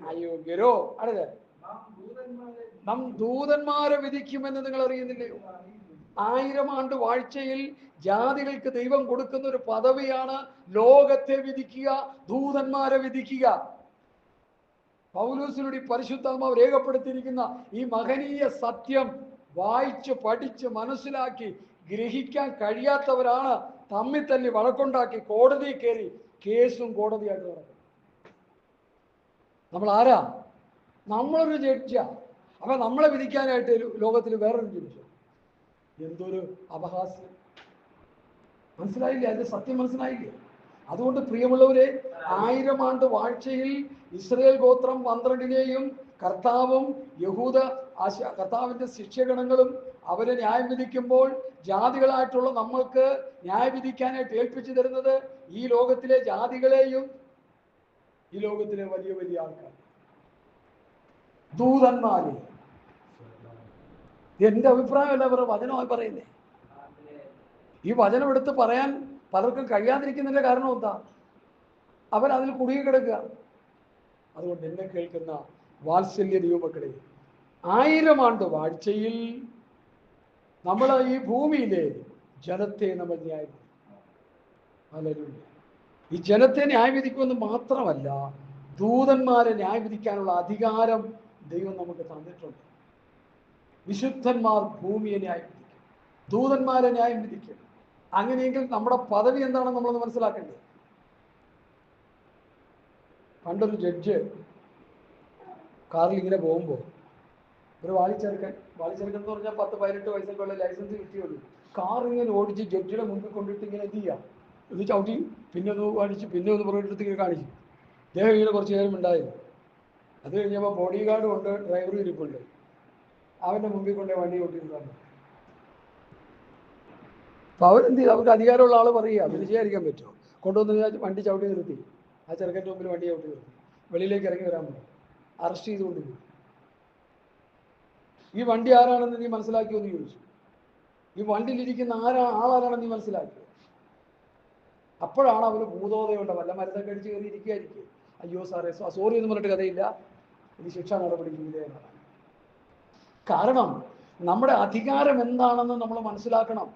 അയോഗ്യരോ? അതെ, നാം ദൂതന്മാരെ വിധിക്കുമെന്ന് നിങ്ങൾ അറിയുന്നില്ലയോ? 1000 ആണ്ട് വാഴ്ചയിൽ ജാതികൾക്ക് ദൈവം കൊടുക്കുന്ന ഒരു പദവിയാണ് ലോകത്തെ വിധിക്കുക, ദൂതന്മാരെ വിധിക്കുക. പൗലോസിലൂടെ പരിശുദ്ധാത്മാവ് രേഖപ്പെടുത്തിയിരിക്കുന്ന ഈ മഹനീയ സത്യം വായിച്ച് പഠിച്ച് മനസ്സിലാക്കി ഗ്രഹിക്കാൻ കഴിയാത്തവരാണ് തമ്മിൽ തല്ലി വഴക്കുണ്ടാക്കി കോടതി കയറി കേസും കോടതിയായിട്ട് നടക്കും. നമ്മൾ ആരാ? നമ്മളൊരു ജഡ്ജാ. അപ്പൊ നമ്മളെ വിധിക്കാനായിട്ട് ലോകത്തിൽ വേറൊരു ജഡ്ജ്. എന്തൊരു അപഹാസ്യം! മനസ്സിലായില്ലേ? അതിന്റെ സത്യം മനസ്സിലായില്ലേ? അതുകൊണ്ട് പ്രിയമുള്ളവരെ, 1000 ആണ്ട് വാഴ്ചയിൽ ഇസ്രായേൽ ഗോത്രം 12 കർത്താവും കർത്താവിന്റെ ശിക്ഷഗണങ്ങളും അവരെ ന്യായം വിധിക്കുമ്പോൾ ജാതികളായിട്ടുള്ള നമ്മൾക്ക് ന്യായം വിധിക്കാനായിട്ട് ഏൽപ്പിച്ചു തരുന്നത് ഈ ലോകത്തിലെ ജാതികളെയും ഈ ലോകത്തിലെ വലിയ വലിയ ആൾക്കാർ, ദൂതന്മാരെ. എന്റെ അഭിപ്രായമല്ല, അവരുടെ വചനമായി പറയുന്നേ. ഈ വചനം എടുത്ത് പറയാൻ പലർക്കും കഴിയാതിരിക്കുന്നതിന്റെ കാരണം എന്താ? അവരതിൽ കുടുങ്ങി കിടക്കുക. അതുകൊണ്ട് എന്നെ കേൾക്കുന്ന വാത്സല്യ ദൈവമക്കളെ, 1000 ആണ്ട് വാഴ്ചയിൽ നമ്മൾ ഈ ഭൂമിയിലെ ജനത്തെ നമ്മൾ ന്യായവിധിക്കും. ഹല്ലേലൂയ. ഈ ജനത്തെ ന്യായവിധിക്കുമെന്ന് മാത്രമല്ല, ദൂതന്മാരെ ന്യായവിധിക്കാനുള്ള അധികാരം ദൈവം നമുക്ക് തന്നിട്ടുണ്ട്. വിശുദ്ധന്മാർ ഭൂമിയെ ന്യായം വിധിക്കും, ദൂതന്മാരെ ന്യായം വിധിക്കും. അങ്ങനെയെങ്കിൽ നമ്മുടെ പദവി എന്താണെന്ന് നമ്മളൊന്ന് മനസ്സിലാക്കണ്ടേ? പണ്ടൊരു ജഡ്ജ് കാറിൽ ഇങ്ങനെ പോകുമ്പോൾ ഒരു വാലിച്ചെറുക്കൻ എന്ന് പറഞ്ഞാൽ 10-18 വയസ്സൊക്കെയുള്ള ലൈസൻസ് കിട്ടിയുള്ളൂ. കാർ ഇങ്ങനെ ഓടിച്ച് ജഡ്ജിയുടെ മുമ്പിൽ കൊണ്ടിട്ട് ഇങ്ങനെ എന്ത് ചെയ്യാം, ഇത് ചവിട്ടി പിന്നെ ഒന്ന് കാണിച്ച് പിന്നെ ഒന്ന് പുറകിട്ട് ഇങ്ങനെ കാണിച്ചു. അദ്ദേഹം ഇങ്ങനെ കുറച്ച് നേരം ഉണ്ടായിരുന്നു. അത് കഴിഞ്ഞപ്പോൾ ബോഡി ഗാർഡും ഉണ്ട്, ഡ്രൈവറും ഇരിപ്പുണ്ട്. അവൻ്റെ മുമ്പിൽ കൊണ്ടേ വണ്ടി ഓട്ടിയിരുന്നാണ്. അപ്പോൾ അവരെന്ത് ചെയ്തു? അവർക്ക് അധികാരമുള്ള ആൾ പറയുക, അതിന് ചെയ്യാതിരിക്കാൻ പറ്റുമോ? കൊണ്ടുവന്ന് വണ്ടി ചവിട്ടി നിർത്തി, ആ ചെറുക്കൻ്റെ മുമ്പിൽ വണ്ടി ചവിട്ടി നിർത്തി, വെളിയിലേക്ക് ഇറങ്ങി വരാൻ പറ്റും, അറസ്റ്റ് ചെയ്തുകൊണ്ടിരിക്കും. ഈ വണ്ടി ആരാണെന്ന് നീ മനസ്സിലാക്കിയോ എന്ന് ചോദിച്ചു. ഈ വണ്ടിയിലിരിക്കുന്ന ആളാരാണെന്ന് നീ മനസ്സിലാക്കിയോ? അപ്പോഴാണ് അവന് ഭൂതോദയുണ്ട്, വല്ല മരുന്നൊക്കെ അടിച്ച് കയറി ഇരിക്കുകയായിരിക്കും. അയ്യോ സാറേ, സോറി എന്ന് പറഞ്ഞിട്ട് കഥയില്ല, ഇത് ശിക്ഷാ നടപടിക്ക് വിധേയമാണ്. കാരണം നമ്മുടെ അധികാരം എന്താണെന്ന് നമ്മൾ മനസ്സിലാക്കണം.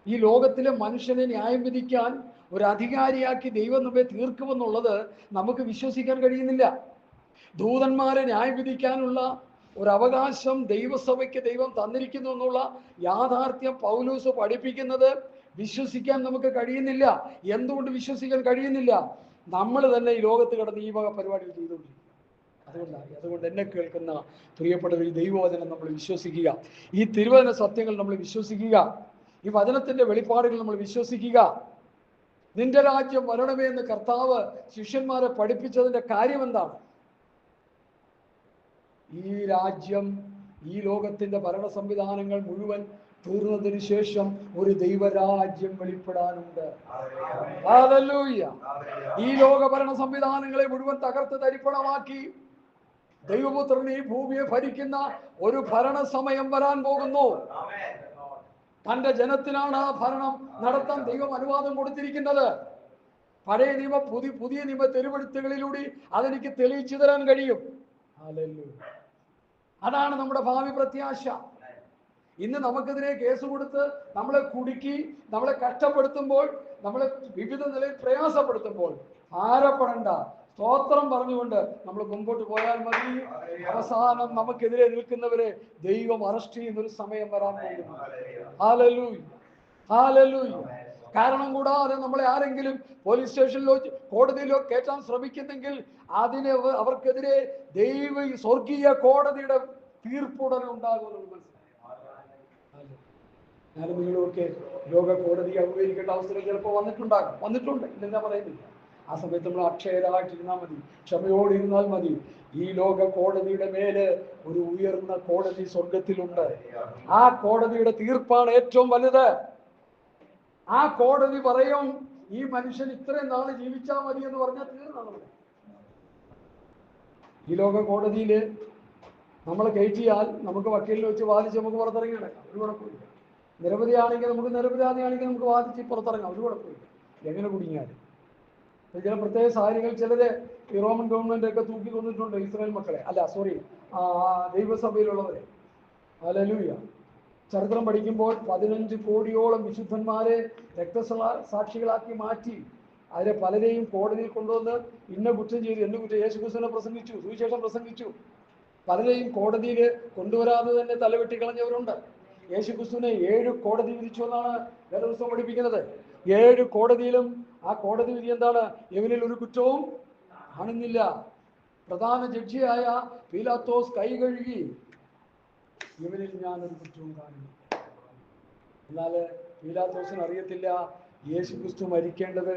ഈ ലോകത്തിലെ മനുഷ്യനെ ന്യായം വിധിക്കാൻ ഒരു അധികാരിയാക്കി ദൈവം നമ്മെ തീർക്കുമെന്നുള്ളത് നമുക്ക് വിശ്വസിക്കാൻ കഴിയുന്നില്ല. ദൂതന്മാരെ ന്യായം വിധിക്കാനുള്ള ഒരു അവകാശം ദൈവസഭയ്ക്ക് ദൈവം തന്നിരിക്കുന്നു എന്നുള്ള യാഥാർത്ഥ്യം പൗലോസ് പഠിപ്പിക്കുന്നത് വിശ്വസിക്കാൻ നമുക്ക് കഴിയുന്നില്ല. എന്തുകൊണ്ട് വിശ്വസിക്കാൻ കഴിയുന്നില്ല? നമ്മൾ തന്നെ ഈ ലോകത്ത് കിടന്ന് ഈ വക പരിപാടികൾ ചെയ്തുകൊണ്ടിരിക്കുക. അതുകൊണ്ട് എന്നെ കേൾക്കുന്ന പ്രിയപ്പെട്ടവർ, ഈ ദൈവവചനം നമ്മൾ വിശ്വസിക്കുക, ഈ തിരുവചന സത്യങ്ങൾ നമ്മൾ വിശ്വസിക്കുക. ഈ വചനത്തിന്റെ വെളിപ്പാടുകൾ നമ്മൾ വിശ്വസിക്കുക. നിന്റെ രാജ്യം വരണമേ എന്ന് കർത്താവ് ശിഷ്യന്മാരെ പഠിപ്പിച്ചതിന്റെ കാര്യം എന്താണ്? ഈ രാജ്യം, ഈ ലോകത്തിന്റെ ഭരണ സംവിധാനങ്ങൾ മുഴുവൻ തീർന്നതിന് ശേഷം ഒരു ദൈവരാജ്യം വെളിപ്പെടാനുണ്ട്. ഹല്ലേലൂയ. ഈ ലോക ഭരണ സംവിധാനങ്ങളെ മുഴുവൻ തകർത്ത് തരിപ്പണമാക്കി ദൈവപുത്രൻ ഈ ഭൂമിയെ ഭരിക്കുന്ന ഒരു ഭരണ സമയം വരാൻ പോകുന്നു. തന്റെ ജനത്തിനാണ് ആ ഭരണം നടത്താൻ ദൈവം അനുവാദം കൊടുത്തിരിക്കുന്നത്. പഴയ നിയമ പുതിയ നിയമ തെരുവെഴുത്തുകളിലൂടെ അതെനിക്ക് തെളിയിച്ചു തരാൻ കഴിയും. ഹല്ലേലൂയ. അതാണ് നമ്മുടെ ഭാവി പ്രത്യാശ. ഇന്ന് നമുക്കെതിരെ കേസ് കൊടുത്ത് നമ്മളെ കുടുക്കി നമ്മളെ കഷ്ടപ്പെടുത്തുമ്പോൾ, നമ്മളെ വിവിധ നിലയിൽ പ്രയാസപ്പെടുത്തുമ്പോൾ ഭാരപ്പെടണ്ട. സ്തോത്രം പറഞ്ഞുകൊണ്ട് നമ്മൾ മുമ്പോട്ട് പോയാൽ മതി. അവസാനം നമുക്കെതിരെ നിൽക്കുന്നവരെ ദൈവം അറസ്റ്റ് ചെയ്യുന്ന ഒരു സമയം വരാൻ പോകുന്നു. Hallelujah, hallelujah. കാരണം കൂടാതെ നമ്മളെ ആരെങ്കിലും പോലീസ് സ്റ്റേഷനിലോ കോടതിയിലോ കയറ്റാൻ ശ്രമിക്കുന്നെങ്കിൽ അതിന് അവർക്കെതിരെ സ്വർഗീയ കോടതിയുടെ തീർപ്പുടനെ ഉണ്ടാകുമെന്ന് മനസ്സിലായി. ഞാനും നിങ്ങളുമൊക്കെ ലോക കോടതി അഭിമുഖീകരിക്കേണ്ട അവസരം ചിലപ്പോൾ വന്നിട്ടുണ്ട്, ഇല്ലെന്നാ പറയുന്നില്ല. ആ സമയത്ത് നമ്മൾ അക്ഷയരായിട്ടിരുന്നാൽ മതി, ക്ഷമയോടിരുന്നാൽ മതി. ഈ ലോക കോടതിയുടെ മേല് ഒരു ഉയർന്ന കോടതി സ്വർഗത്തിലുണ്ട്. ആ കോടതിയുടെ തീർപ്പാണ് ഏറ്റവും വലുത്. ആ കോടതി പറയും, ഈ മനുഷ്യൻ ഇത്രയും നാള് ജീവിച്ചാൽ മതി എന്ന് പറഞ്ഞാൽ തീർന്നത്. ഈ ലോക കോടതിയില് നമ്മൾ കയറ്റിയാൽ നമുക്ക് വക്കീലിൽ വെച്ച് വാദിച്ച് നമുക്ക് പുറത്തിറങ്ങി നടക്കാം, ഒരു കുഴപ്പമില്ല. നിരപരാധിയാണെങ്കിൽ നമുക്ക് വാദിച്ച് പുറത്തിറങ്ങാം, ഒരു കുഴപ്പമില്ല. എങ്ങനെ കുടുങ്ങിയാലും ചില പ്രത്യേക സാഹചര്യങ്ങൾ ചിലര് ഈ റോമൻ ഗവൺമെന്റ് ഒക്കെ തൂക്കി കൊന്നിട്ടുണ്ട് ഇസ്രായേൽ മക്കളെ, ദൈവസഭയിലുള്ളവരെ. ഹല്ലേലൂയ. ചരിത്രം പഠിക്കുമ്പോൾ 15 കോടിയോളം വിശുദ്ധന്മാരെ രക്തസാക്ഷികളാക്കി മാറ്റി. അതിലെ പലരെയും കോടതിയിൽ കൊണ്ടുവന്ന് ഇന്ന കുറ്റം ചെയ്തു, എന്ന കുറ്റം, യേശുക്രിസ്തുവിനെ പ്രസംഗിച്ചു, സുവിശേഷം പ്രസംഗിച്ചു. പലരെയും കോടതിയിൽ കൊണ്ടുവരാതെ തന്നെ തലവെട്ടിക്കളഞ്ഞവരുണ്ട്. യേശുക്രിസ്തുവിനെ 7 കോടതി വിധിച്ചു എന്നാണ് വേദപുസ്തകം പഠിപ്പിക്കുന്നത്. 7 കോടതിയിലും ആ കോടതി വിധി എന്താണ്? ഇവനിൽ ഒരു കുറ്റവും കാണുന്നില്ല. പ്രധാന ജഡ്ജിയായ പീലാത്തോസ് കൈ കഴുകി, ഇവനിൽ ഞാനൊരു കുറ്റവും കാണുന്നില്ല. എന്നാൽ പീലാത്തോസിന് അറിയത്തില്ല, യേശുക്രിസ്തു മരിക്കേണ്ടത്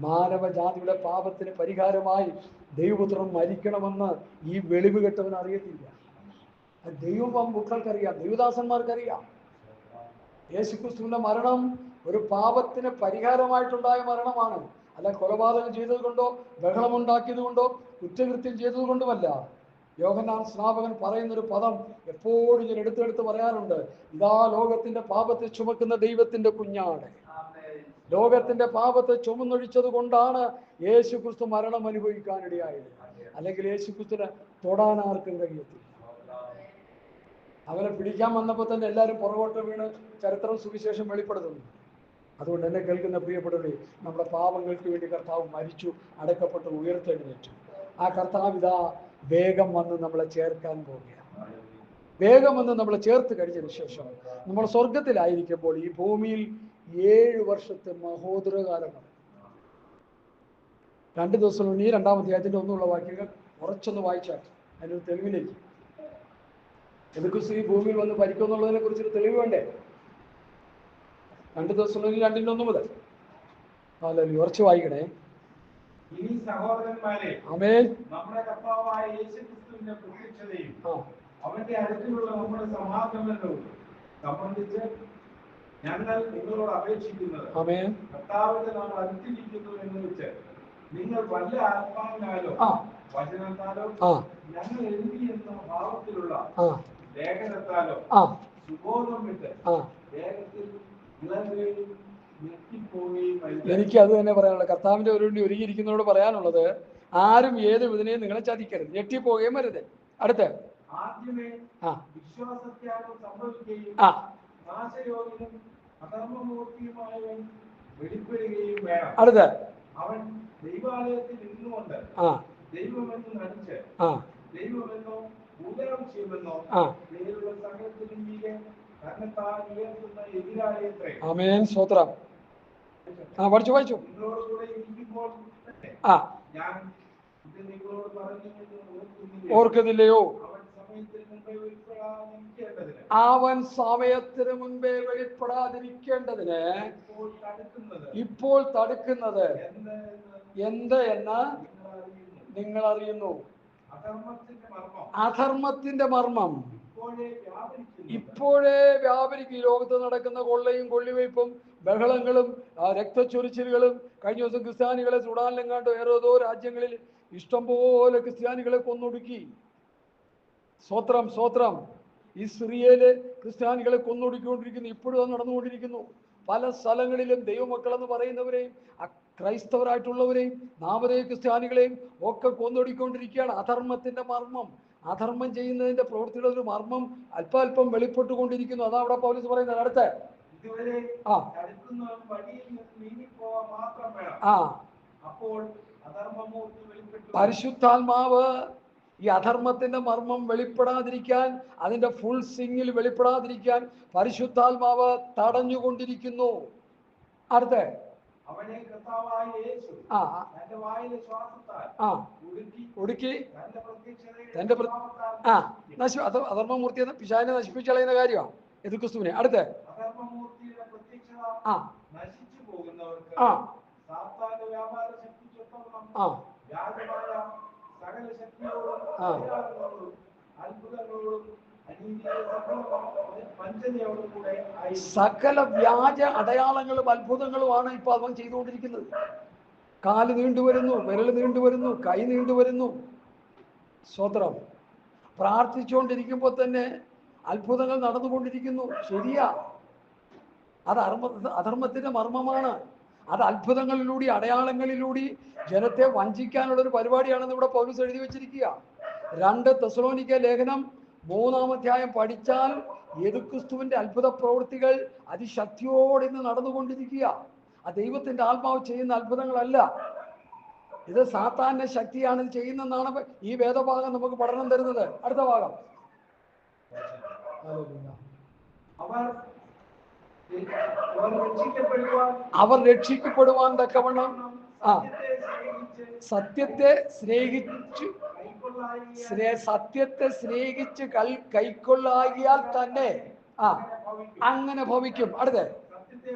മാനവജാതിയുടെ പാപത്തിന് പരിഹാരമായി ദൈവപുത്രൻ മരിക്കണമെന്ന് ഈ വെളിവ് കെട്ടവന് അറിയത്തില്ല. മക്കൾക്കറിയാം, ദൈവദാസന്മാർക്കറിയാം. യേശുക്രിസ്തുവിന്റെ മരണം ഒരു പാപത്തിന് പരിഹാരമായിട്ടുണ്ടായ മരണമാണ്. അല്ല കൊലപാതകം ചെയ്തത് കൊണ്ടോ ബഹളമുണ്ടാക്കിയത് കൊണ്ടോ കുറ്റകൃത്യം ചെയ്തത് കൊണ്ടുമല്ല. യോഹന്നാൻ സ്നാപകൻ പറയുന്നൊരു പദം എപ്പോഴും ഞാൻ എടുത്തെടുത്ത് പറയാറുണ്ട്. ഇതാ ലോകത്തിന്റെ പാപത്തെ ചുമക്കുന്ന ദൈവത്തിന്റെ കുഞ്ഞാട്. ലോകത്തിന്റെ പാപത്തെ ചുമന്നൊഴിച്ചത് കൊണ്ടാണ് യേശുക്രിസ്തു മരണം അനുഭവിക്കാനിടയായത്. അല്ലെങ്കിൽ യേശുക്രിസ്തുവിനെ തൊടാൻ ആർക്കും കഴിയത്തില്ല. അവനെ പിടിക്കാൻ വന്നപ്പോൾ തന്നെ എല്ലാവരും പുറകോട്ട് വീണ് ചരിത്രം സുവിശേഷം വെളിപ്പെടുത്തുന്നു. അതുകൊണ്ട് എന്നെ കേൾക്കുന്ന പ്രിയപ്പെട്ടവരെ, നമ്മുടെ പാപങ്ങൾക്ക് വേണ്ടി കർത്താവ് മരിച്ചു, അടക്കപ്പെട്ട് ഉയർത്തെഴുന്നേറ്റു. ആ കർത്താവ് ഇതാ വേഗം വന്ന് നമ്മളെ ചേർക്കാൻ പോവുകയാണ്. വേഗം വന്ന് നമ്മളെ ചേർത്ത് കഴിഞ്ഞതിന് ശേഷം നമ്മൾ സ്വർഗത്തിലായിരിക്കുമ്പോൾ ഈ ഭൂമിയിൽ 7 വർഷത്തെ മഹോദരകാലമാണ്. 2 ദിവസം 2-ാം അധ്യായത്തിന്റെ ഒന്നുള്ള വാക്യങ്ങൾ കുറച്ചൊന്ന് വായിച്ചാൽ അതിനൊരു തെളിവിലേക്ക്. യേശുക്രിസ്തു ഈ ഭൂമിയിൽ വന്ന് ഭരിക്കുമെന്നുള്ളതിനെ കുറിച്ചൊരു തെളിവ് വേണ്ടേ? 2 ദിവസം 2-ന്റെ 1 മുതൽ കുറച്ച് വായിക്കണേ. ഇനി സഹോദരന്മാരെ, ആമേൻ. നമ്മുടെ കർത്താവായ യേശുക്രിസ്തുവിന്റെ പ്രത്യക്ഷതയും അവന്റെ അടുത്തുള്ള നമ്മുടെ സമാഗമനവും സംബന്ധിച്ച് ഞങ്ങൾ നിങ്ങളോട് അപേക്ഷിക്കുന്നത്, ആമേൻ, കർത്താവിന്റെ നാം അടുത്തിരിക്കുന്നു എന്ന് വെച്ച് നിങ്ങൾ വല്ല ആത്മാവിനാലോ വചനത്താലോ ഞങ്ങൾ എഴുതിയെന്ന ഭാവത്തിലുള്ള ലേഖനത്താലോ സുബോധം വിട്ട് വേഗത്തിൽ ഇളകുകയും ഞെട്ടിപ്പോവുകയും അരുത്. എനിക്ക് അത് തന്നെ പറയാനുള്ളത്. കർത്താവിന്റെ ഒരു വേണ്ടി ഒരുങ്ങിയിരിക്കുന്നവരോട് പറയാനുള്ളത്, ആരും ഏത് വിധനെയും നിങ്ങളെ ചതിക്കരുത്, ഞെട്ടിപ്പോവുകയും വരുത്. അടുത്ത് ആദ്യമേ വിശ്വാസത്യാഗം സംഭവിക്കുകയും നാശയോഗ്യനും അധർമ്മമൂർത്തിയുമായവൻ വെളിപ്പെടുകയും വേണം. അടുത്ത് അവൻ ദൈവാലയത്തിൽ നിന്നുകൊണ്ട് ദൈവമെന്ന് നടിച്ച് ദൈവമെന്നോ ഭൂതാംശമെന്നോ പേരുള്ള സകലത്തിനും മീതെ തന്നെത്താൻ ഉയർത്തുന്ന എതിരാളിയത്രേ. ആമേൻ, സ്തോത്രം. വായിച്ചു. നിങ്ങളോട് കൂടെ ഇരിക്കുമ്പോൾ ഞാൻ ഇത് നിങ്ങളോട് പറഞ്ഞു ഓർക്കുന്നില്ലയോ? അവൻ സമയം അവൻ സമയത്തിന് മുൻപേ വെളിപ്പെടാതിരിക്കേണ്ടതിന് ഇപ്പോൾ തടുക്കുന്നത് എന്ത് എന്ന് നിങ്ങൾ അറിയുന്നു. അധർമ്മത്തിന്റെ മർമ്മം ഇപ്പോഴേ വ്യാപരിക്കും. ലോകത്ത് നടക്കുന്ന കൊള്ളയും കൊള്ളിവയ്പും ബഹളങ്ങളും രക്തച്ചൊരിച്ചിലുകളും. കഴിഞ്ഞ ദിവസം ക്രിസ്ത്യാനികളെ സുഡാനിലെങ്ങാണ്ട് വേറേതോ രാജ്യങ്ങളിൽ ഇഷ്ടംപോലെ ക്രിസ്ത്യാനികളെ കൊന്നൊടുക്കി. സ്വത്രം സ്വത്രം ഈ സിറിയയില് ക്രിസ്ത്യാനികളെ കൊന്നൊടുക്കിക്കൊണ്ടിരിക്കുന്നു. ഇപ്പോഴും അത് നടന്നുകൊണ്ടിരിക്കുന്നു. പല സ്ഥലങ്ങളിലും ദൈവമക്കളെന്ന് പറയുന്നവരെയും ക്രൈസ്തവരായിട്ടുള്ളവരെയും നാമധേയ ക്രിസ്ത്യാനികളെയും ഒക്കെ കൊന്നൊടുക്കിക്കൊണ്ടിരിക്കുകയാണ്. അധർമ്മത്തിന്റെ മർമ്മം, അധർമ്മം ചെയ്യുന്നതിന്റെ പ്രവൃത്തിയുടെ ഒരു മർമ്മം അല്പാൽപ്പം വെളിപ്പെട്ടുകൊണ്ടിരിക്കുന്നു. അതാ അവിടെ പൗലോസ് പറയുന്നത്. അടുത്ത പരിശുദ്ധാത്മാവ് ഈ അധർമ്മത്തിന്റെ മർമ്മം വെളിപ്പെടാതിരിക്കാൻ, അതിന്റെ ഫുൾ സിംഗിൽ വെളിപ്പെടാതിരിക്കാൻ പരിശുദ്ധാത്മാവ് തടഞ്ഞുകൊണ്ടിരിക്കുന്നു. അടുത്ത ഒടുക്കി തന്റെ അധർമ്മമൂർത്തി എന്ന പിശാചിനെ നശിപ്പിച്ചു കളയുന്ന കാര്യമാണ് ഇത് ക്രിസ്തുവിനെ. അടുത്ത സകല വ്യാജ അടയാളങ്ങളും അത്ഭുതങ്ങളുമാണ് ഇപ്പൊ അവൻ ചെയ്തുകൊണ്ടിരിക്കുന്നത്. കാല് നീണ്ടുവരുന്നു, വിരൽ നീണ്ടുവരുന്നു, കൈ നീണ്ടുവരുന്നു. സ്വത്രം പ്രാർത്ഥിച്ചുകൊണ്ടിരിക്കുമ്പോൾ തന്നെ അത്ഭുതങ്ങൾ നടന്നുകൊണ്ടിരിക്കുന്നു. ശരിയാ, അത് അധർമ്മത്തിന്റെ മർമ്മമാണ്. അത് അത്ഭുതങ്ങളിലൂടെ അടയാളങ്ങളിലൂടെ ജനത്തെ വഞ്ചിക്കാനുള്ളൊരു പരിപാടിയാണെന്ന് ഇവിടെ പൗലോസ് എഴുതി വെച്ചിരിക്കുക. 2 തെസ്സലോനിക്ക ലേഖനം 3-ാം അധ്യായം പഠിച്ചാൽ യേശുക്രിസ്തുവിന്റെ അത്ഭുത പ്രവൃത്തികൾ അതിശക്തിയോടെ ഇന്ന് നടന്നുകൊണ്ടിരിക്കുക. ആ ദൈവത്തിന്റെ ആത്മാവ് ചെയ്യുന്ന അത്ഭുതങ്ങളല്ല, ഇത് സാത്താന്റെ ശക്തിയാണ് ഇത് ചെയ്യുന്നതെന്നാണ് ഈ വേദഭാഗം നമുക്ക് പഠനം തരുന്നത്. അടുത്ത ഭാഗം, അവർ രക്ഷിക്കപ്പെടുവാൻ തക്കവണ്ണം സത്യത്തെ സ്നേഹിച്ച് കൈക്കൊള്ളാകിയാൽ തന്നെ അങ്ങനെ ഭവിക്കും. അടുത്ത,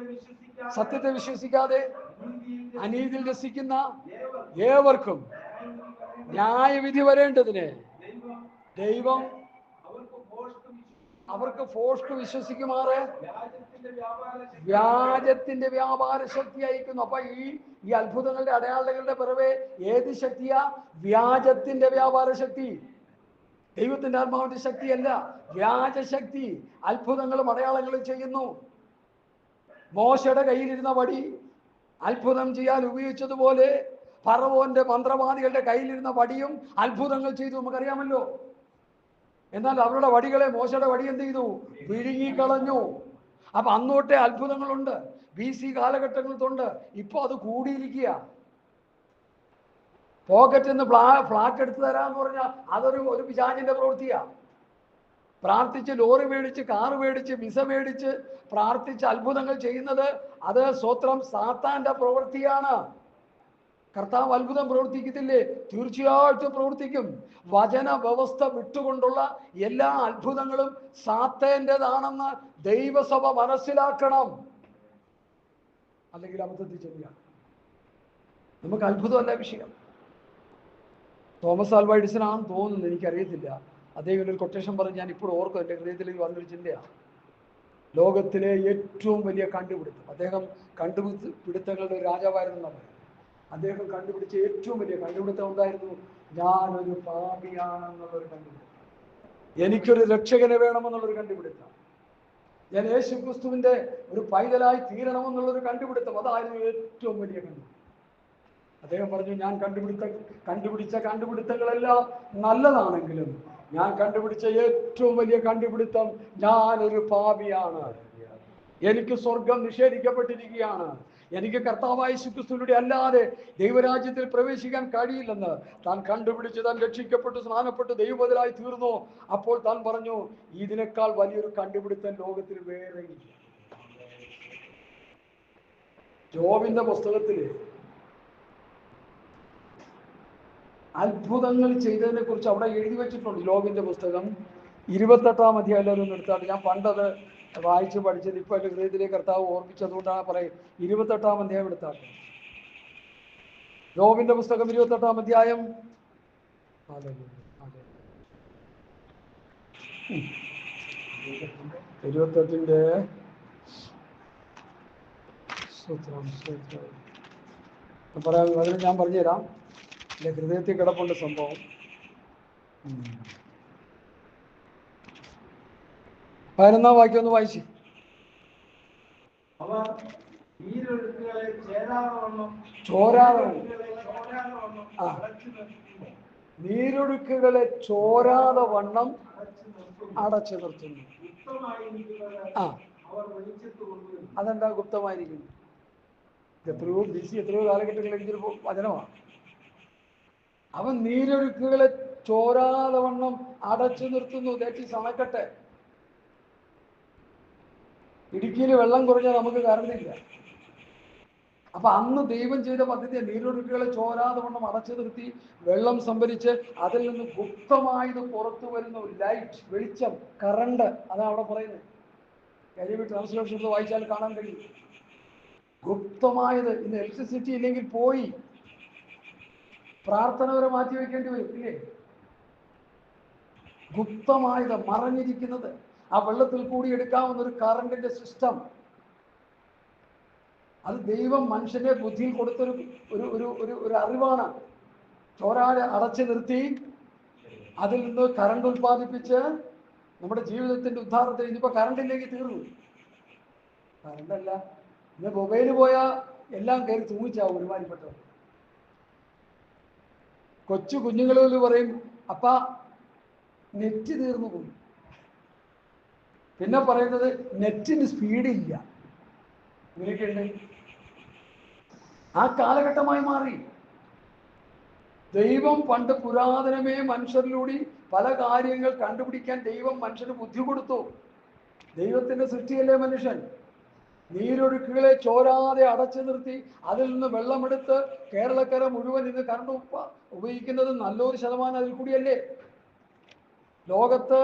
സത്യത്തെ വിശ്വസിക്കാതെ അനീതിയിൽ രസിക്കുന്ന ഏവർക്കും ന്യായവിധി വരേണ്ടതിന് ദൈവം അവർക്ക് ഫോഷ്ക്ക് വിശ്വസിക്കുമാറ് വ്യാജത്തിന്റെ വ്യാപാര ശക്തി അയക്കുന്നു. അപ്പൊ ഈ അത്ഭുതങ്ങളുടെ അടയാളങ്ങളുടെ പിറവെ ഏത് ശക്തിയാ? വ്യാജത്തിന്റെ വ്യാപാര ശക്തി. ദൈവത്തിന്റെ ആത്മാവിന്റെ ശക്തിയല്ല, വ്യാജശക്തി. അത്ഭുതങ്ങളും അടയാളങ്ങളും ചെയ്യുന്നു. മോശയുടെ കയ്യിലിരുന്ന വടി അത്ഭുതം ചെയ്യാൻ ഉപയോഗിച്ചതുപോലെ ഫറവോന്റെ മന്ത്രവാദികളുടെ കയ്യിലിരുന്ന വടിയും അത്ഭുതങ്ങൾ ചെയ്തു, നമുക്കറിയാമല്ലോ. എന്നാൽ അവരുടെ വടികളെ മോശയുടെ വടി എന്ത് ചെയ്തു? വിഴുങ്ങിക്കളഞ്ഞു. അപ്പൊ അന്നോട്ടെ അത്ഭുതങ്ങളുണ്ട്, BC കാലഘട്ടങ്ങളിൽ തൊണ്ട്. ഇപ്പൊ അത് കൂടിയിരിക്കുക. പോക്കറ്റിൽ നിന്ന് ഫ്ലാറ്റ് എടുത്തു തരാന്ന് പറഞ്ഞാൽ അതൊരു പിശാചിന്റെ പ്രവൃത്തിയാ. പ്രാർത്ഥിച്ച് ലോറി മേടിച്ച്, കാറ് മേടിച്ച്, വിസ മേടിച്ച് പ്രാർത്ഥിച്ച് അത്ഭുതങ്ങൾ ചെയ്യുന്നത് അത് സ്വത്രം സാത്താന്റെ പ്രവൃത്തിയാണ്. കർത്താവ് അത്ഭുതം പ്രവർത്തിക്കത്തില്ലേ? തീർച്ചയായിട്ടും പ്രവർത്തിക്കും. വചന വ്യവസ്ഥ വിട്ടുകൊണ്ടുള്ള എല്ലാ അത്ഭുതങ്ങളും സാത്താന്റേതാണെന്ന് ദൈവസഭ മനസ്സിലാക്കണം. അല്ലെങ്കിൽ അബദ്ധത്തിൽ ചെയ്യുക. നമുക്ക് അത്ഭുതമല്ല വിഷയം. തോമസ് ആൽവ എഡിസൺ ആണെന്ന് തോന്നുന്നു, എനിക്കറിയത്തില്ല. അദ്ദേഹം ഒരു കൊട്ടേഷൻ പറഞ്ഞ് ഞാൻ ഇപ്പോൾ ഓർക്കും, എൻ്റെ ഹൃദയത്തിലേക്ക് വന്നൊരു ചിന്തയാണ്. ലോകത്തിലെ ഏറ്റവും വലിയ കണ്ടുപിടുത്തം, അദ്ദേഹം കണ്ടുപിടുത്തങ്ങളുടെ രാജാവായിരുന്നു നമ്മൾ. അദ്ദേഹം കണ്ടുപിടിച്ച ഏറ്റവും വലിയ കണ്ടുപിടുത്തം എന്തായിരുന്നു? ഞാനൊരു പാപിയാണെന്നുള്ളൊരു കണ്ടുപിടുത്തം, എനിക്കൊരു രക്ഷകനെ വേണമെന്നുള്ളൊരു കണ്ടുപിടുത്തം, ഞാൻ യേശു ക്രിസ്തുവിന്റെ ഒരു പൈതലായി തീരണമെന്നുള്ളൊരു കണ്ടുപിടുത്തം. അതായിരുന്നു ഏറ്റവും വലിയ കണ്ടുപിടുത്തം. അദ്ദേഹം പറഞ്ഞു, ഞാൻ കണ്ടുപിടിച്ച കണ്ടുപിടുത്തങ്ങളെല്ലാം നല്ലതാണെങ്കിലും ഞാൻ കണ്ടുപിടിച്ച ഏറ്റവും വലിയ കണ്ടുപിടുത്തം ഞാനൊരു പാപിയാണ്, എനിക്ക് സ്വർഗം നിഷേധിക്കപ്പെട്ടിരിക്കുകയാണ്, എനിക്ക് കർത്താവായ യേശു ക്രിസ്തുവിലൂടെ അല്ലാതെ ദൈവരാജ്യത്തിൽ പ്രവേശിക്കാൻ കഴിയില്ലെന്ന് താൻ കണ്ടുപിടിച്ച് താൻ രക്ഷിക്കപ്പെട്ടു സ്നാനപ്പെട്ട് ദൈവബദലായി തീർന്നു. അപ്പോൾ താൻ പറഞ്ഞു, ഇതിനേക്കാൾ വലിയൊരു കണ്ടുപിടുത്തം ലോകത്തിൽ വേറെ ഇല്ല. ജോബിന്റെ പുസ്തകത്തില് അത്ഭുതങ്ങൾ ചെയ്തതിനെ കുറിച്ച് അവിടെ എഴുതി വെച്ചിട്ടുണ്ട്. ജോബിന്റെ പുസ്തകം 28-ാം അധ്യായം എല്ലാവരും ഒന്ന് എടുത്താട്ട്. ഞാൻ പണ്ടത് വായിച്ച് പഠിച്ചത് ഇപ്പോൾ എൻ്റെ ഹൃദയത്തിലേക്ക് കർത്താവ് ഓർമ്മിച്ചതുകൊണ്ടാണ് പറയും. 28-ാം അധ്യായം എടുത്താട്ട്. യോബിന്റെ പുസ്തകം 28-ാം അധ്യായം. 28-ന്റെ പറയാം. അതിന് ഞാൻ പറഞ്ഞുതരാം. എൻ്റെ ഹൃദയത്തിൽ കിടപ്പുണ്ട് സംഭവം. 11-ാം വാക്യം ഒന്ന് വായിച്ചു. അവർ നീരൊഴുക്കുകളെ ചേരാതവണ്ണം നീരൊഴുക്കുകളെ ചോരാതെ വണ്ണം അടച്ചു നിർത്തുന്നു. അതെന്താ ഗുപ്തമായിരിക്കുന്നു? എത്രയോ എത്രയോ കാലഘട്ടങ്ങളിൽ എനിക്കൊരു വചനമാണ്. അവൻ നീരൊഴുക്കുകളെ ചോരാതെ വണ്ണം അടച്ചു നിർത്തുന്നു. തേറ്റി സമക്കട്ടെ. ഇടുക്കിയിൽ വെള്ളം കുറഞ്ഞാൽ നമുക്ക് കറണ്ടില്ല. അപ്പൊ അന്ന് ദൈവം ചെയ്ത പദ്ധതി നീരൊഴുക്കുകളെ ചോരാതെ വണ്ണം അടച്ചു നിർത്തി വെള്ളം സംഭരിച്ച് അതിൽ നിന്ന് ഗുപ്തമായത് പുറത്തു വരുന്ന ഒരു ലൈറ്റ്, വെളിച്ചം, കറണ്ട്. അതാണ് അവിടെ പറയുന്നത്. കരിവി ട്രാൻസ്ലേഷൻ വായിച്ചാൽ കാണാൻ കഴിയും. ഗുപ്തമായത്. ഇന്ന് ഇലക്ട്രിസിറ്റി ഇല്ലെങ്കിൽ പോയി പ്രാർത്ഥന വരെ മാറ്റി വെക്കേണ്ടി വരും, ഇല്ലേ? ഗുപ്തമായത്, മറഞ്ഞിരിക്കുന്നത്, ആ വെള്ളത്തിൽ കൂടി എടുക്കാവുന്ന ഒരു കറണ്ടിന്റെ സിസ്റ്റം. അത് ദൈവം മനുഷ്യന്റെ ബുദ്ധിയിൽ കൊടുത്തൊരു ഒരു ഒരു ഒരു ഒരു അറിവാണ്. ചോരാതെ അടച്ചു നിർത്തി അതിൽ നിന്ന് കറണ്ട് ഉൽപ്പാദിപ്പിച്ച് നമ്മുടെ ജീവിതത്തിന്റെ ഉദ്ധാരണത്തിന്. ഇനിയിപ്പോ കറണ്ടില്ലെങ്കിൽ തീർന്നു. കറണ്ടല്ല, ഇന്ന് മൊബൈല് പോയാൽ എല്ലാം കയറി തൂങ്ങിച്ചാവും ഒരുമാതിരിപ്പെട്ടത്. കൊച്ചു കുഞ്ഞുങ്ങളിൽ പറയും, അപ്പ നെറ്റ് തീർന്നു പോയി. പിന്നെ പറയുന്നത് നെറ്റിന് സ്പീഡില്ല. ഇങ്ങനെയൊക്കെയുണ്ട്. ആ കാലഘട്ടമായി മാറി. ദൈവം പണ്ട് പുരാതനമേ മനുഷ്യരിലൂടെ പല കാര്യങ്ങൾ കണ്ടുപിടിക്കാൻ ദൈവം മനുഷ്യന് ബുദ്ധി കൊടുത്തു. ദൈവത്തിന്റെ സൃഷ്ടിയല്ലേ മനുഷ്യൻ. നീരൊഴുക്കുകളെ ചോരാതെ അടച്ചു നിർത്തി അതിൽ നിന്ന് വെള്ളമെടുത്ത് കേരളക്കര മുഴുവൻ ഇന്ന് കറണ്ട് ഉപയോഗിക്കുന്നത് നല്ലൊരു ശതമാനം അതിൽ കൂടിയല്ലേ. ലോകത്ത്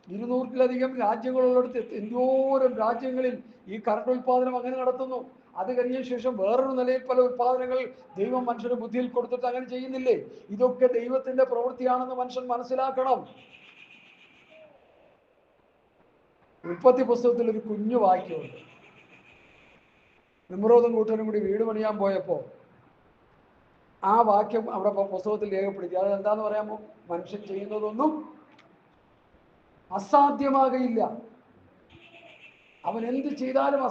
200-ലധികം രാജ്യങ്ങളുള്ളിടത്ത് എന്തോരം രാജ്യങ്ങളിൽ ഈ കറണ്ട് ഉൽപ്പാദനം അങ്ങനെ നടത്തുന്നു. അത് കഴിഞ്ഞ ശേഷം വേറൊരു നിലയിൽ പല ഉൽപ്പാദനങ്ങൾ ദൈവം മനുഷ്യന് ബുദ്ധിയിൽ കൊടുത്തിട്ട് അങ്ങനെ ചെയ്യുന്നില്ലേ? ഇതൊക്കെ ദൈവത്തിന്റെ പ്രവൃത്തിയാണെന്ന് മനുഷ്യൻ മനസ്സിലാക്കണം. ഉൽപ്പത്തി പുസ്തകത്തിൽ ഒരു കുഞ്ഞു വാക്യമുണ്ട്. നിമ്രോദും കൂട്ടനും കൂടി വീട് പണിയാൻ പോയപ്പോ ആ വാക്യം അവിടെ പുസ്തകത്തിൽ രേഖപ്പെടുത്തി. അത് എന്താന്ന് പറയാമോ? മനുഷ്യൻ ചെയ്യുന്നതൊന്നും അസാധ്യമാകയില്ല. അവൻ എന്ത് ചെയ്താലും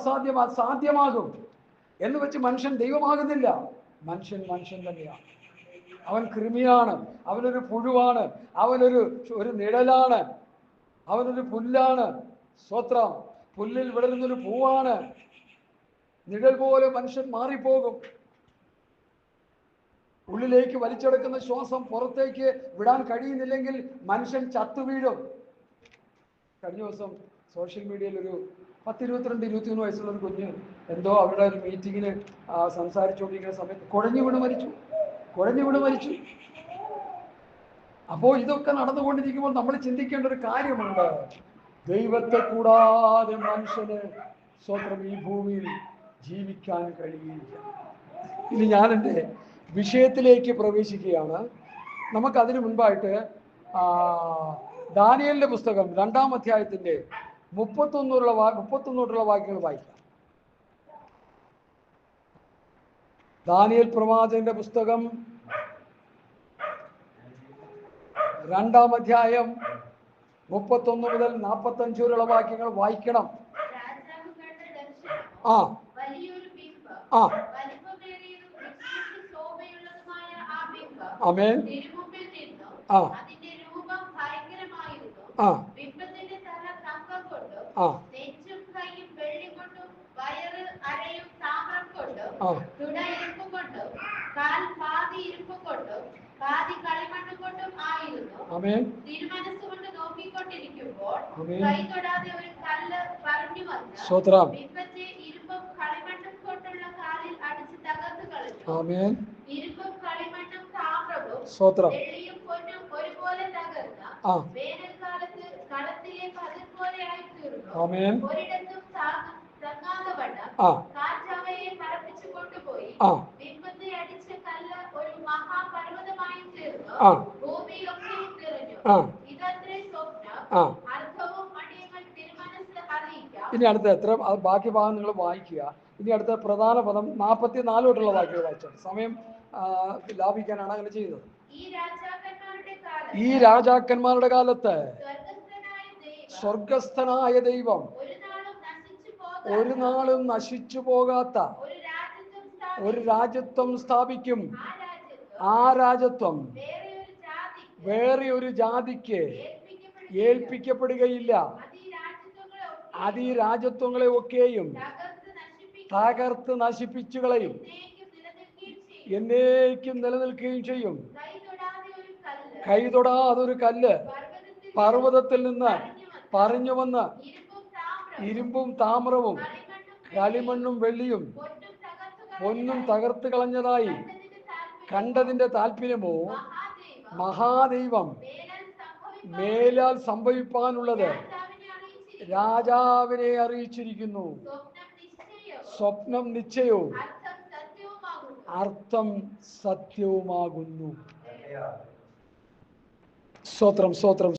സാധ്യമാകും എന്ന് വെച്ച് മനുഷ്യൻ ദൈവമാകുന്നില്ല. മനുഷ്യൻ തന്നെയാണ്. അവൻ കൃമിയാണ്, അവനൊരു പുഴുവാണ്, അവനൊരു നിഴലാണ്, അവനൊരു പുല്ലാണ്. സ്വത്രം. പുല്ലിൽ വിടരുന്നൊരു പൂവാണ്. നിഴൽ പോലെ മനുഷ്യൻ മാറിപ്പോകും. ഉള്ളിലേക്ക് വലിച്ചെടുക്കുന്ന ശ്വാസം പുറത്തേക്ക് വിടാൻ കഴിയുന്നില്ലെങ്കിൽ മനുഷ്യൻ ചത്തുവീഴും. കഴിഞ്ഞ ദിവസം സോഷ്യൽ മീഡിയയിൽ ഒരു 22-23 വയസ്സുള്ള ഒരു കുഞ്ഞ് എന്തോ അവരുടെ ഒരു മീറ്റിങ്ങിന് സംസാരിച്ചുകൊണ്ടിരിക്കുന്ന സമയത്ത് കുഴഞ്ഞു വീണ് മരിച്ചു. അപ്പോൾ ഇതൊക്കെ നടന്നുകൊണ്ടിരിക്കുമ്പോൾ നമ്മൾ ചിന്തിക്കേണ്ട ഒരു കാര്യമുണ്ട്. ദൈവത്തെ കൂടാതെ മനുഷ്യന് സ്വന്തം ഈ ഭൂമിയിൽ ജീവിക്കാൻ കഴിയില്ല. ഇനി ഞാൻ എൻ്റെ വിഷയത്തിലേക്ക് പ്രവേശിക്കുകയാണ്. നമുക്കതിനു മുൻപായിട്ട് ദാനിയേലിന്റെ പുസ്തകം 2-ാം അധ്യായത്തിന്റെ 31 വാക്യങ്ങൾ വായിക്കാം. ദാനിയേൽ പ്രവാചകന്റെ പുസ്തകം 2-ാം അധ്യായം 31 മുതൽ 45 വരെയുള്ള വാക്യങ്ങൾ വായിക്കണം. ആമേൻ. സ്വത്രം. സ്വത്രം. ആമേൻ. ഒരിടത്തും തങ്ങാതവണ്ണം ആ കാറ്റ് അവയെ പറപ്പിച്ചു കൊണ്ടുപോയി ആ വിമ്പത്തി അടിച്ച കല്ല് ഒരു മഹാപർവ്വതമായി തീർന്നു ആ ഭൂമിയിലൊക്കെയും നിറഞ്ഞു. ആ ഇതത്രേ സ്വപ്നം. ആ അർത്ഥവും അടിയങ്ങൾ തിരുമനസ് അറിയിക്കാം. ഇനി അടുത്ത ബാക്കി ഭാഗം നിങ്ങൾ വായിക്കുക. ഇനി അടുത്ത പ്രധാന പദം 44 തൊട്ടുള്ള വാക്യങ്ങൾ വായിച്ചാൽ സമയം ലാഭിക്കാനാണ് അങ്ങനെ ചെയ്യുന്നത്. ഈ രാജാക്കന്മാരുടെ കാലത്ത് സ്വർഗസ്ഥനായ ദൈവം ഒരു നാളും നശിച്ചു പോകാത്ത ഒരു രാജ്യത്വം സ്ഥാപിക്കും. ആ രാജ്യത്വം വേറെ ഒരു ജാതിക്ക് ഏൽപ്പിക്കപ്പെടുകയില്ല. അത് ഈ രാജ്യത്വങ്ങളെ ഒക്കെയും തകർത്ത് നശിപ്പിച്ചു കളയും, എന്നേക്കും നിലനിൽക്കുകയും ചെയ്യും. കൈതൊടാതെ ഒരു കല്ല് പർവ്വതത്തിൽ നിന്ന് പറഞ്ഞു വന്ന് ഇരുമ്പും താമ്രവും കളിമണ്ണും വെള്ളിയും പൊന്നും തകർത്ത് കളഞ്ഞതായി കണ്ടതിന്റെ താല്പര്യമോ മഹാദൈവം മേലാൽ സംഭവിപ്പാനുള്ളത് രാജാവിനെ അറിയിച്ചിരിക്കുന്നു. സ്വപ്നം നിശ്ചയവും അർത്ഥം സത്യവുമാകുന്നു. സ്തോത്രം, സ്തോത്രം.